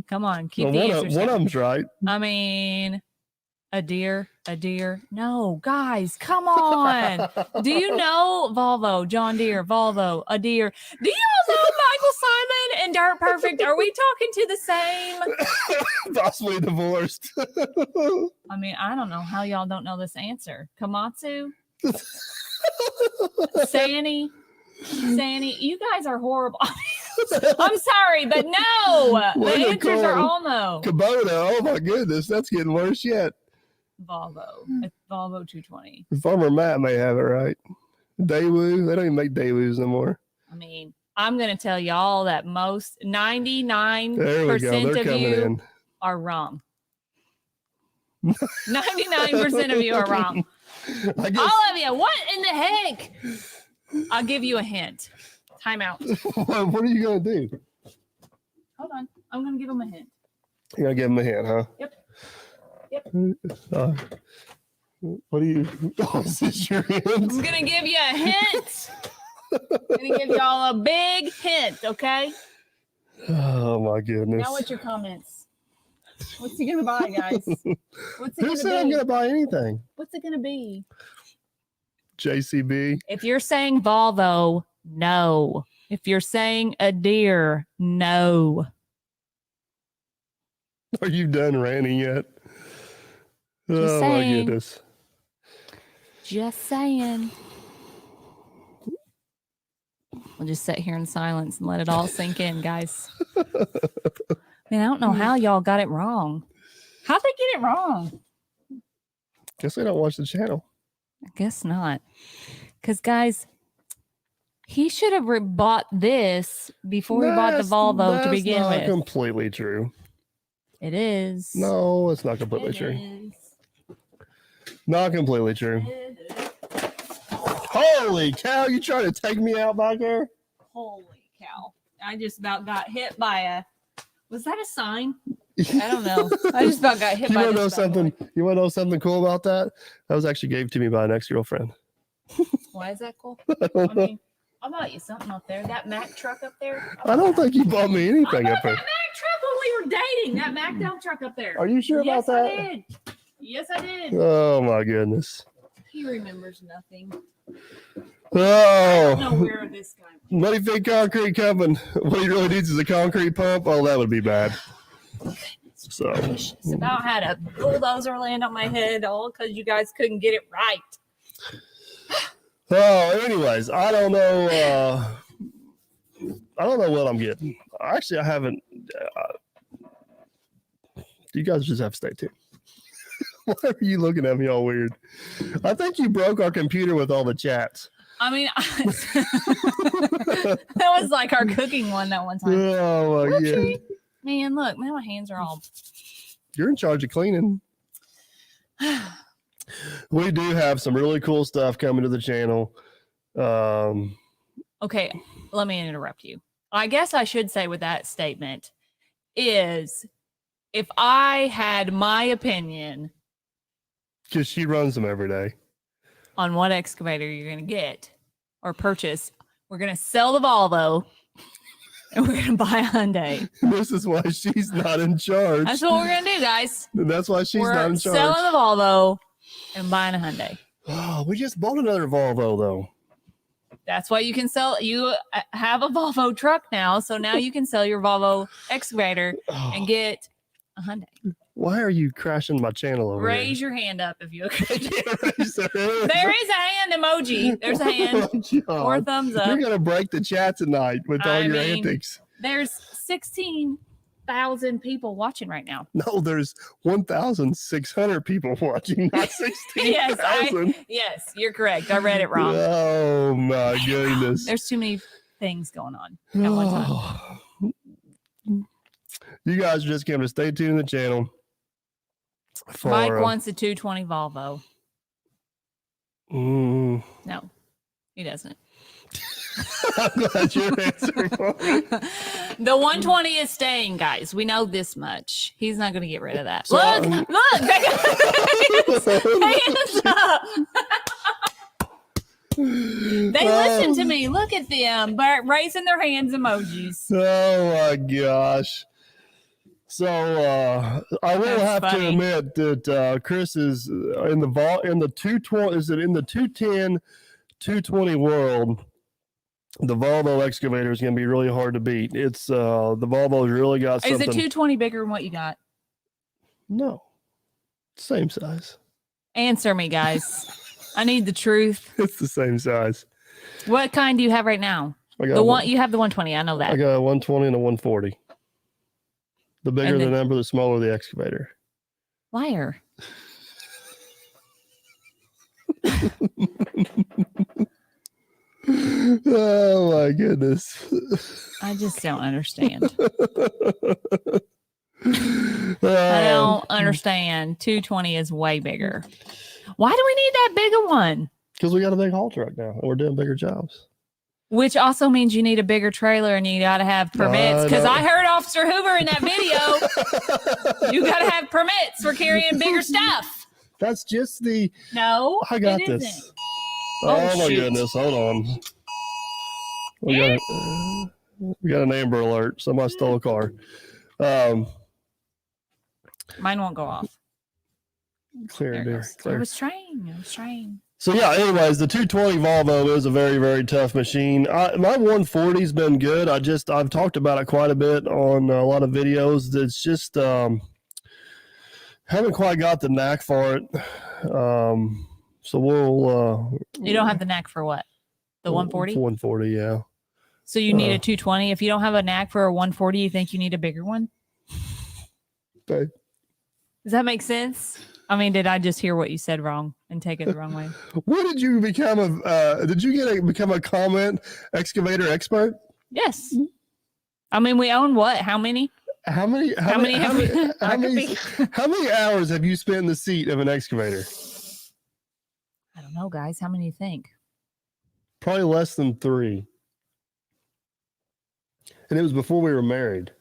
Come on, keep Well, the answers. one of them's right. I mean, a deer. No, guys, come on. Do you know Volvo, John Deere, Volvo, a deer? Do you know Michael Simon and Dirt Perfect? Are we talking to the same? Possibly divorced. I mean, I don't know how y'all don't know this answer. Komatsu? Sani, you guys are horrible. I'm sorry, but no. The answers are all no. Kubota. Oh my goodness, that's getting worse yet. Volvo. It's Volvo 220. Farmer Matt may have it right. Daewoo. They don't even make Daewoos no more. I mean, I'm going to tell y'all that most 99% of you in. are wrong. 99% of you are wrong. All of you. What in the heck? I'll give you a hint. Time out. What are you going to do? Hold on. I'm going to give him a hint. You're going to give him a hint, huh? Yep. What do you? Oh, is this your hint? I'm going to give you a hint. I'm going to give y'all a big hint, okay? Oh, my goodness. Now what's your comments? What's he going to buy, guys? What's it Who said I'm going to buy anything? What's it going to be? JCB. If you're saying Volvo, no. If you're saying a deer, no. Are you done ranting yet? Just saying. My goodness. Just saying. We'll just sit here in silence and let it all sink in, guys. Man, I don't know how y'all got it wrong. How'd they get it wrong? Guess they don't watch the channel. I guess not. Because, guys, he should have bought this before he bought the Volvo to begin with. That's not completely true. It is. No, it's not completely true. Is. Not completely true. Holy cow, you trying to take me out back there? Holy cow. I just about got hit by a... Was that a sign? I don't know. I just about got hit by You want to know something cool about that? That was actually gave to me by an ex-girlfriend. Why is that cool? I don't know. mean, I bought you something up there. That Mack truck up there. I don't think you bought me anything up there. That Mack truck when we were dating. That Mack dump truck up there. Are you sure about that? Yes, I did. Yes, I did. Oh my goodness. He remembers nothing. Oh. I don't know where this guy went. Muddy Feet Concrete coming. What he really needs is a concrete pump. Oh, that would be bad. So It's about had a bulldozer land on my head all because you guys couldn't get it right. Oh, anyways, I don't know. I don't know what I'm getting. Actually, I haven't. You guys just have to stay tuned. Why are you looking at me all weird? I think you broke our computer with all the chats. I mean, that was like our cooking one that one time. Oh my god! Man, look, man, my hands are all. You're in charge of cleaning. We do have some really cool stuff coming to the channel. Okay, let me interrupt you. I guess I should say with that statement is if I had my opinion, because she runs them every day, on what excavator you're going to get or purchase, we're going to sell the Volvo and we're going to buy a Hyundai. This is why she's not in charge. That's what we're going to do, guys. That's why she's not in charge. We're selling the Volvo and buying a Hyundai. Oh, we just bought another Volvo, though. That's why you can sell. You have a Volvo truck now, so now you can sell your Volvo excavator and get a Hyundai. Why are you crashing my channel over Raise here? your hand up if you I agree. can't raise the hand. There is a hand emoji. There's a hand Oh, or a God. thumbs up. You're gonna break the chat tonight with all I your mean, antics. There's 16,000 people watching right now. No, there's 1,600 people watching, not 16,000. Yes, you're correct. I read it wrong. Oh my goodness. There's too many things going on at one time. You guys are just going to stay tuned to the channel. Mike wants a 220 Volvo. No, he doesn't. I'm glad you're answering for me. The 120 is staying, guys. We know this much. He's not going to get rid of that. So, look, hands up. They listen to me. Look at them, raising their hands emojis. Oh my gosh. So I will That's have to funny. admit that Chris is in the 220. Is it in the 210, 220 world? The Volvo excavator is going to be really hard to beat. It's the Volvo's really got something. Is the 220 bigger than what you got? No, same size. Answer me, guys. I need the truth. It's the same size. What kind do you have right now? I got The one you have the 120. I know that. I got a 120 and a 140. The bigger And the then- number, the smaller the excavator. Liar. Oh my goodness. I just don't understand. I I don't understand. 220 is way bigger. Why do we need that bigger one? Because we got a big haul truck now and we're doing bigger jobs. Which also means you need a bigger trailer and you got to have permits. Because know. I heard Officer Hoover in that video. You got to have permits for carrying bigger stuff. That's just the. No, I got it this. isn't. Oh, my shoot. goodness. Hold on. We got an Amber Alert. Somebody stole a car. Mine won't go off. Clear, There it dear. goes. I Clear. was trying. So yeah, anyways, the 220 Volvo is a very, very tough machine. My 140's been good. I've talked about it quite a bit on a lot of videos. It's just haven't quite got the knack for it. So we'll You don't have the knack for what? The 140? 140, yeah. So you need a 220. If you don't have a knack for a 140, you think you need a bigger one? Okay. Does that make sense? I mean, did I just hear what you said wrong and take it the wrong way? What did you become did you become a comment excavator expert? Yes. I mean, we own what? How many? How many hours have you spent in the seat of an excavator? I don't know, guys. How many do you think? Probably less than 3. And it was before we were married.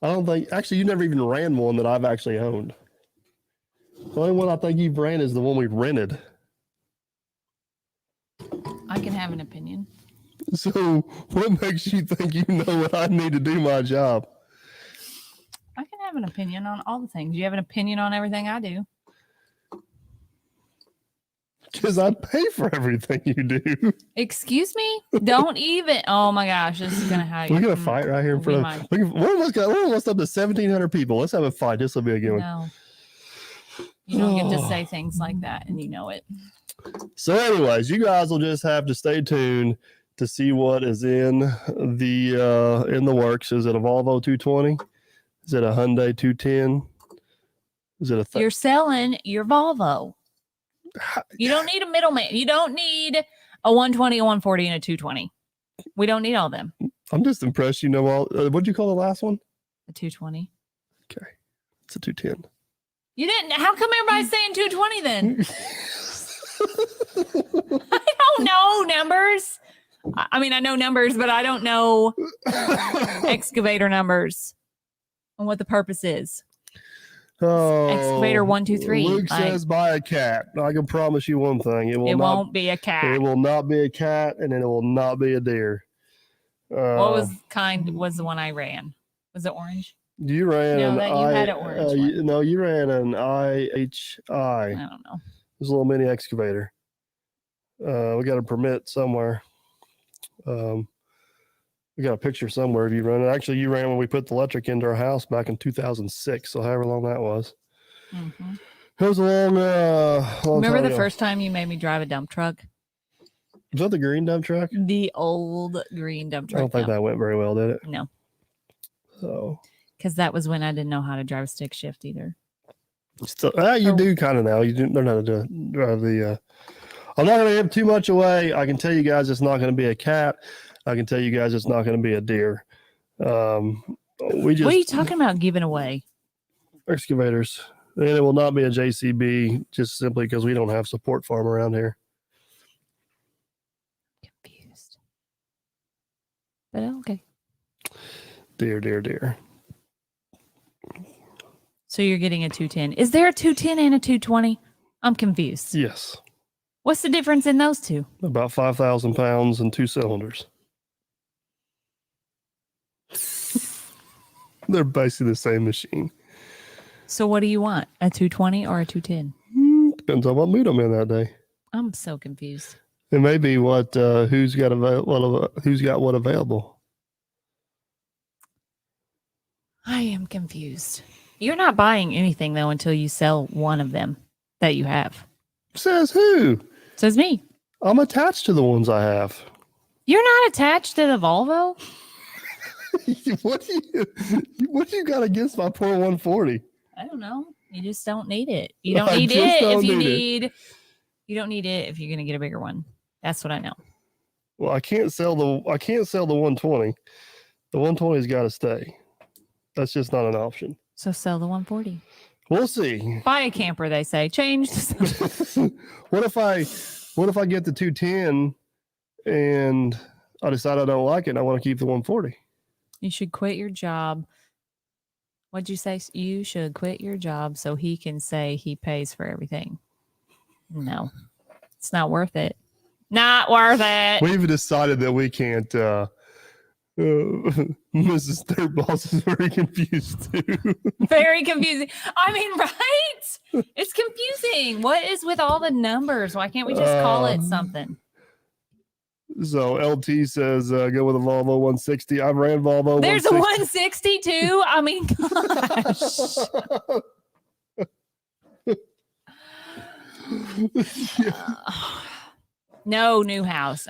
I don't think, actually, you never even ran one that I've actually owned. The only one I think you've ran is the one we rented. I can have an opinion. So what makes you think you know what I need to do my job? I can have an opinion on all the things. You have an opinion on everything I do. Because I pay for everything you do. Excuse me? Don't even. Oh my gosh, this is gonna have. We're gonna fight right here in front of. We're almost up to 1,700 people. Let's have a fight. This will be a good one. No, you don't get to say things like that, and you know it. So, anyways, you guys will just have to stay tuned to see what is in the works. Is it a Volvo 220? Is it a Hyundai 210? Is it a? You're selling your Volvo. You don't need a middleman. You don't need a 120, a 140, and a 220. We don't need all them. I'm just impressed. You know all. What'd you call the last one? A 220. Okay, it's a 210. You didn't. How come everybody's saying 220 then? I don't know numbers. I mean, I know numbers, but I don't know excavator numbers and what the purpose is. Oh, Excavator 1, 2, 3. Luke says buy a cat. I can promise you one thing: it won't be a cat. It will not be a cat, and it will not be a deer. What was the one I ran? Was it orange? You ran No, you had an orange one. No, you ran an IHI. I don't know. It was a little mini excavator. We got a permit somewhere. We got a picture somewhere of you running. Actually, you ran when we put the electric into our house back in 2006. So however long that was. Mm-hmm. It was a long Remember time the ago. first time you made me drive a dump truck? Was that the green dump truck? The old green dump I truck. don't think that went very well, did it? No. So. Because that was when I didn't know how to drive a stick shift either. Still, you do kind of now. You didn't learn how to drive the. I'm not going to give too much away. I can tell you guys it's not going to be a cat. I can tell you guys it's not going to be a deer. What are you talking about giving away? Excavators. And it will not be a JCB just simply because we don't have support farm around here. Confused. But okay. Dear. So you're getting a 210. Is there a 210 and a 220? I'm confused. Yes. What's the difference in those two? About 5,000 pounds and 2 cylinders. They're basically the same machine. So what do you want? A 220 or a 210? Depends on what mood I'm in that day. I'm so confused. It may be what who's got what available. I am confused. You're not buying anything though until you sell one of them that you have. Says who? Says me. I'm attached to the ones I have. You're not attached to the Volvo? What do you got against my poor 140? I don't know. You just don't need it. You don't need it if you need. You don't need it if you're going to get a bigger one. That's what I know. Well, I can't sell the 120. The 120's got to stay. That's just not an option. So sell the 140. We'll see. Buy a camper, they say. Change. What if I get the 210 and I decide I don't like it and I want to keep the 140? You should quit your job. What'd you say? You should quit your job so he can say he pays for everything. No, it's not worth it. Not worth it. We've decided that we can't. Mrs. Third Boss is very confused too. Very confusing. I mean, right? It's confusing. What is with all the numbers? Why can't we just call it something? So LT says go with a Volvo 160. I've ran Volvo. There's a 160 too. I mean, gosh. No new house.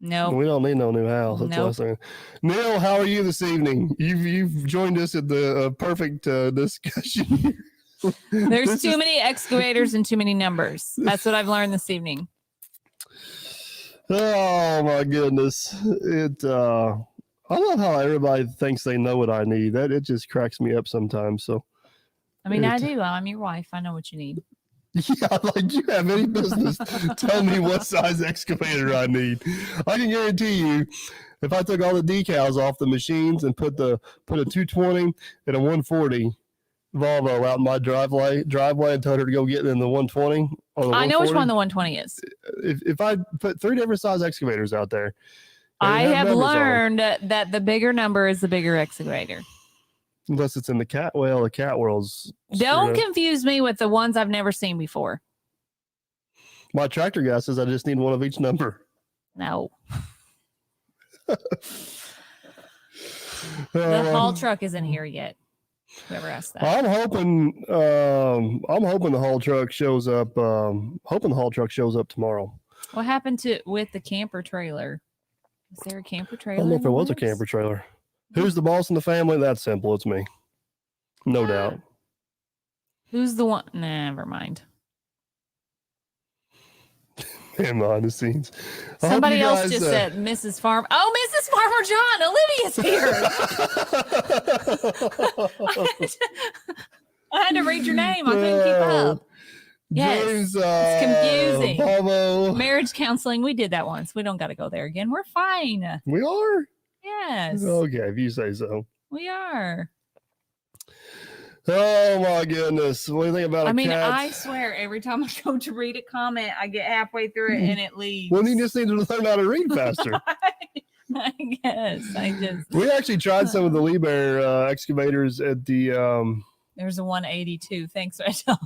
No. We don't need no new house. That's what I'm saying. Neil, how are you this evening? You've joined us at the perfect discussion. There's too many excavators and too many numbers. That's what I've learned this evening. Oh my goodness. I love how everybody thinks they know what I need. It just cracks me up sometimes. So I mean, I do. I'm your wife. I know what you need. Yeah, like you have any business tell me what size excavator I need. I can guarantee you, if I took all the decals off the machines and put a 220 and a 140 Volvo out in my driveway and told her to go get in the 120 or the I know which one the 120 is. If I put 3 different size excavators out there, I have learned that the bigger number is the bigger excavator. Unless it's in the cat world's. Don't confuse me with the ones I've never seen before. My tractor guy says I just need one of each number. No. The haul truck isn't here yet. Whoever asked that. I'm hoping the haul truck shows up. Hoping the haul truck shows up tomorrow. What happened with the camper trailer? Is there a camper trailer? I don't know if there was a camper trailer. Who's the boss in the family? That's simple. It's me. No doubt. Who's the one? Nah, never mind. And behind the scenes. Somebody else just said Mrs. Farm. Oh, Mrs. Farmer John. Olivia's here. I had to read your name. I couldn't keep up. Yes, James, it's confusing. Volvo. Marriage counseling. We did that once. We don't got to go there again. We're fine. We are? Yes. Okay, if you say so. We are. Oh my goodness. What do you think about cat? I swear every time I go to read a comment, I get halfway through it and it leaves. Well, you just need to learn how to read faster. I guess. We actually tried some of the Liebherr excavators at the There's a 182. Thanks, Rachel.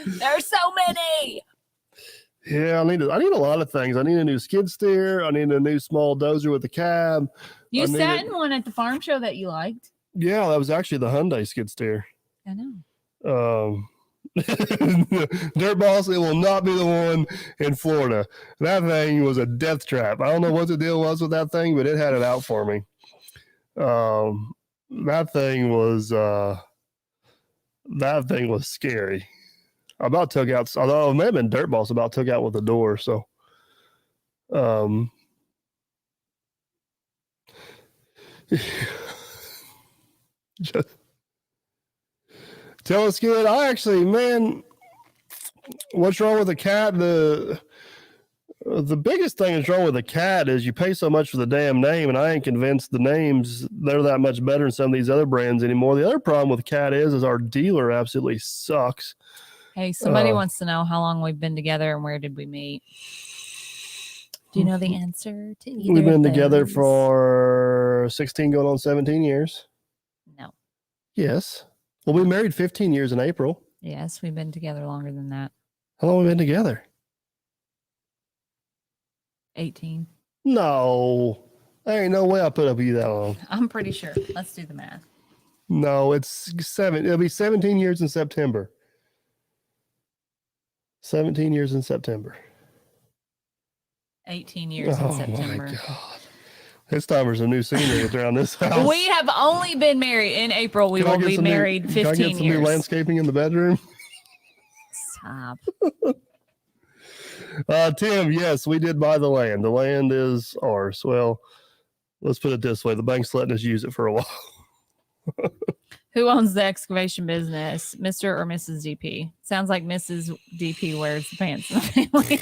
There's so many. Yeah, I need a lot of things. I need a new skid steer. I need a new small dozer with a cab. You I sat needed- in one at the farm show that you liked. Yeah, that was actually the Hyundai skid steer. I know. Dirt Boss, it will not be the one in Florida. That thing was a death trap. I don't know what the deal was with that thing, but it had it out for me. That thing was scary. I about took out, although it may have been Dirt Boss, about took out with the door. So, just tell us, kid. I actually, man, what's wrong with the cat? The biggest thing that's wrong with the cat is you pay so much for the damn name, and I ain't convinced the names they're that much better than some of these other brands anymore. The other problem with cat is our dealer absolutely sucks. Hey, somebody wants to know how long we've been together and where did we meet? Do you know the answer to either? We've been of together those? for 16 going on 17 years. No. Yes. Well, we married 15 years in April. Yes, we've been together longer than that. How long have we been together? 18. No. There ain't no way I put up with you that long. I'm pretty sure. Let's do the math. No, it's 7. It'll be 17 years in September. 17 years in September. 18 years in September. My God. It's time for some new scenery around this house. We have only been married in April. We Can I will get be some new- married 15 Can I get some years. new landscaping in the bedroom? Stop. Tim, yes, we did buy the land. The land is ours. Well, let's put it this way. The bank's letting us use it for a while. Who owns the excavation business, Mr. or Mrs. DP? Sounds like Mrs. DP wears the pants in the family.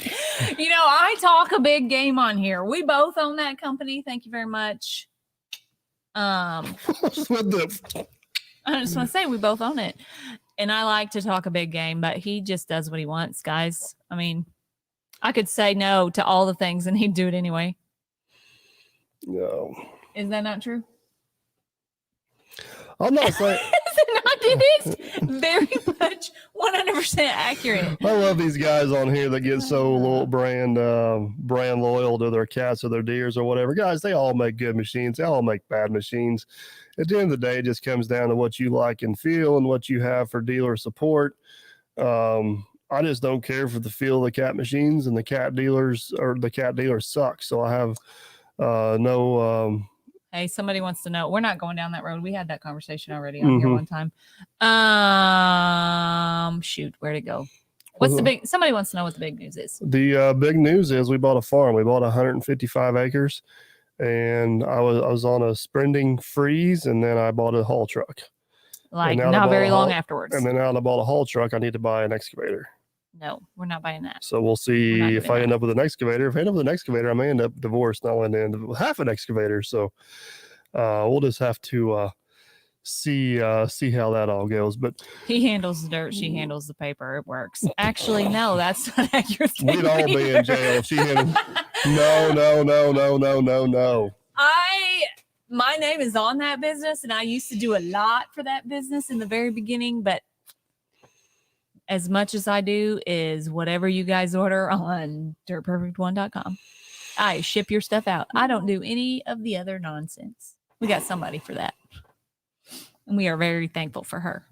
I talk a big game on here. We both own that company. Thank you very much. With the I just want to say we both own it. And I like to talk a big game, but he just does what he wants, guys. I mean, I could say no to all the things and he'd do it anyway. No. Is that not true? I'm not saying. Is it not? It is very much 100% accurate. I love these guys on here that get so brand loyal to their cats or their deers or whatever. Guys, they all make good machines. They all make bad machines. At the end of the day, it just comes down to what you like and feel and what you have for dealer support. I just don't care for the feel of the cat machines, and the cat dealers suck. So I have no. Hey, somebody wants to know. We're not going down that road. We had that conversation already on here one time. Shoot, where'd it go? What's the big? Somebody wants to know what the big news is. The big news is we bought a farm. We bought 155 acres, and I was on a sprinting freeze, and then I bought a haul truck. Like not very long afterwards. And then now that I bought a haul truck, I need to buy an excavator. No, we're not buying that. So we'll see if I end up with an excavator. If I end up with an excavator, I may end up divorced, and I'll end up with half an excavator. So we'll just have to see how that all goes. But he handles the dirt, she handles the paper. It works. Actually, no, that's not accurate. We'd all be in jail if she handled. No. My name is on that business, and I used to do a lot for that business in the very beginning, but as much as I do is whatever you guys order on dirtperfect1.com. I ship your stuff out. I don't do any of the other nonsense. We got somebody for that. And we are very thankful for her.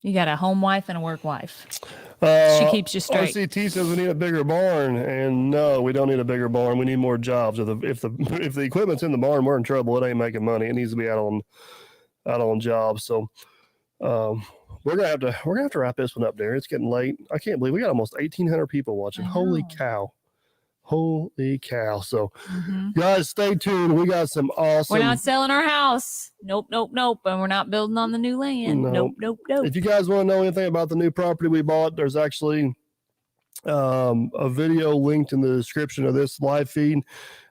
You got a home wife and a work wife. She keeps you straight. RCT says we need a bigger barn, and no, we don't need a bigger barn. We need more jobs. If the equipment's in the barn, we're in trouble. It ain't making money. It needs to be out on jobs. So we're gonna have to wrap this one up there. It's getting late. I can't believe we got almost 1,800 people watching. Holy cow. So guys, stay tuned. We got some awesome. We're not selling our house. Nope. And we're not building on the new land. Nope. If you guys want to know anything about the new property we bought, there's actually a video linked in the description of this live feed.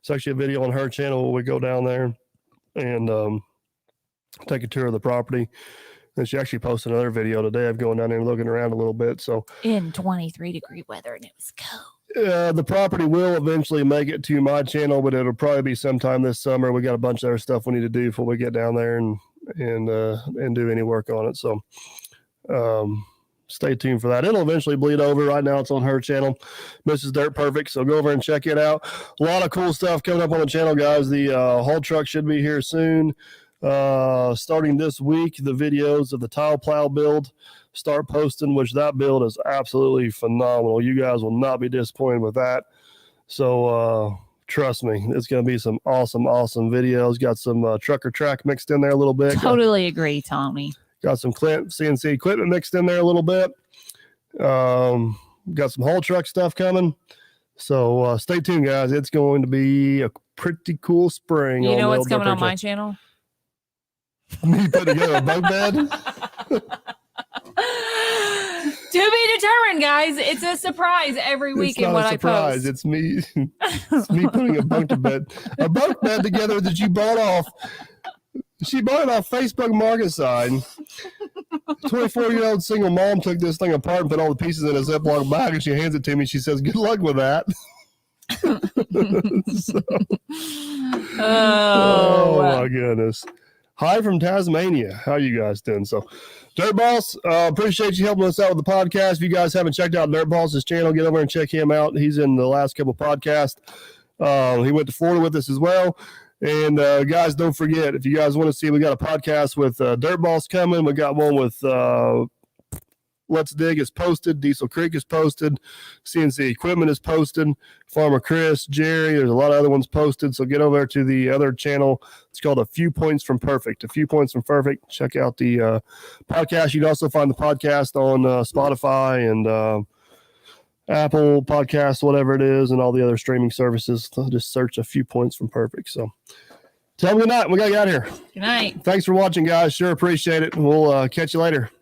It's actually a video on her channel where we go down there and take a tour of the property. And she actually posted another video today of going down there and looking around a little bit. So in 23-degree weather, and it was cold. The property will eventually make it to my channel, but it'll probably be sometime this summer. We got a bunch of other stuff we need to do before we get down there and do any work on it. So stay tuned for that. It'll eventually bleed over. Right now it's on her channel, Mrs. Dirt Perfect. So go over and check it out. A lot of cool stuff coming up on the channel, guys. The haul truck should be here soon. Starting this week, the videos of the tile plow build start posting, which that build is absolutely phenomenal. You guys will not be disappointed with that. So trust me, it's going to be some awesome videos. Got some trucker track mixed in there a little bit. Totally agree, Tommy. Got some CNC equipment mixed in there a little bit. Got some haul truck stuff coming. So stay tuned, guys. It's going to be a pretty cool spring. You know what's coming on my channel? Me put together a bunk bed. To be determined, guys. It's a surprise every week in what I post. It's me. It's me putting a bunk bed together that you bought off. She bought it off Facebook Market Side. 24-year-old single mom took this thing apart and put all the pieces in a Ziploc bag, and she hands it to me. She says, "Good luck with that." Oh my goodness. Hi from Tasmania. How you guys doing? So, Dirt Boss, appreciate you helping us out with the podcast. If you guys haven't checked out Dirt Boss's channel, get over and check him out. He's in the last couple podcasts. He went to Florida with us as well. And guys, don't forget, if you guys want to see, we got a podcast with Dirt Boss coming. We got one with Let's Dig is posted. Diesel Creek is posted. CNC Equipment is posted. Farmer Chris, Jerry, there's a lot of other ones posted. So get over to the other channel. It's called A Few Points from Perfect. A Few Points from Perfect. Check out the podcast. You can also find the podcast on Spotify and Apple Podcasts, whatever it is, and all the other streaming services. Just search A Few Points from Perfect. So tell them good night. We got to get out of here. Good night. Thanks for watching, guys. Sure appreciate it. We'll catch you later.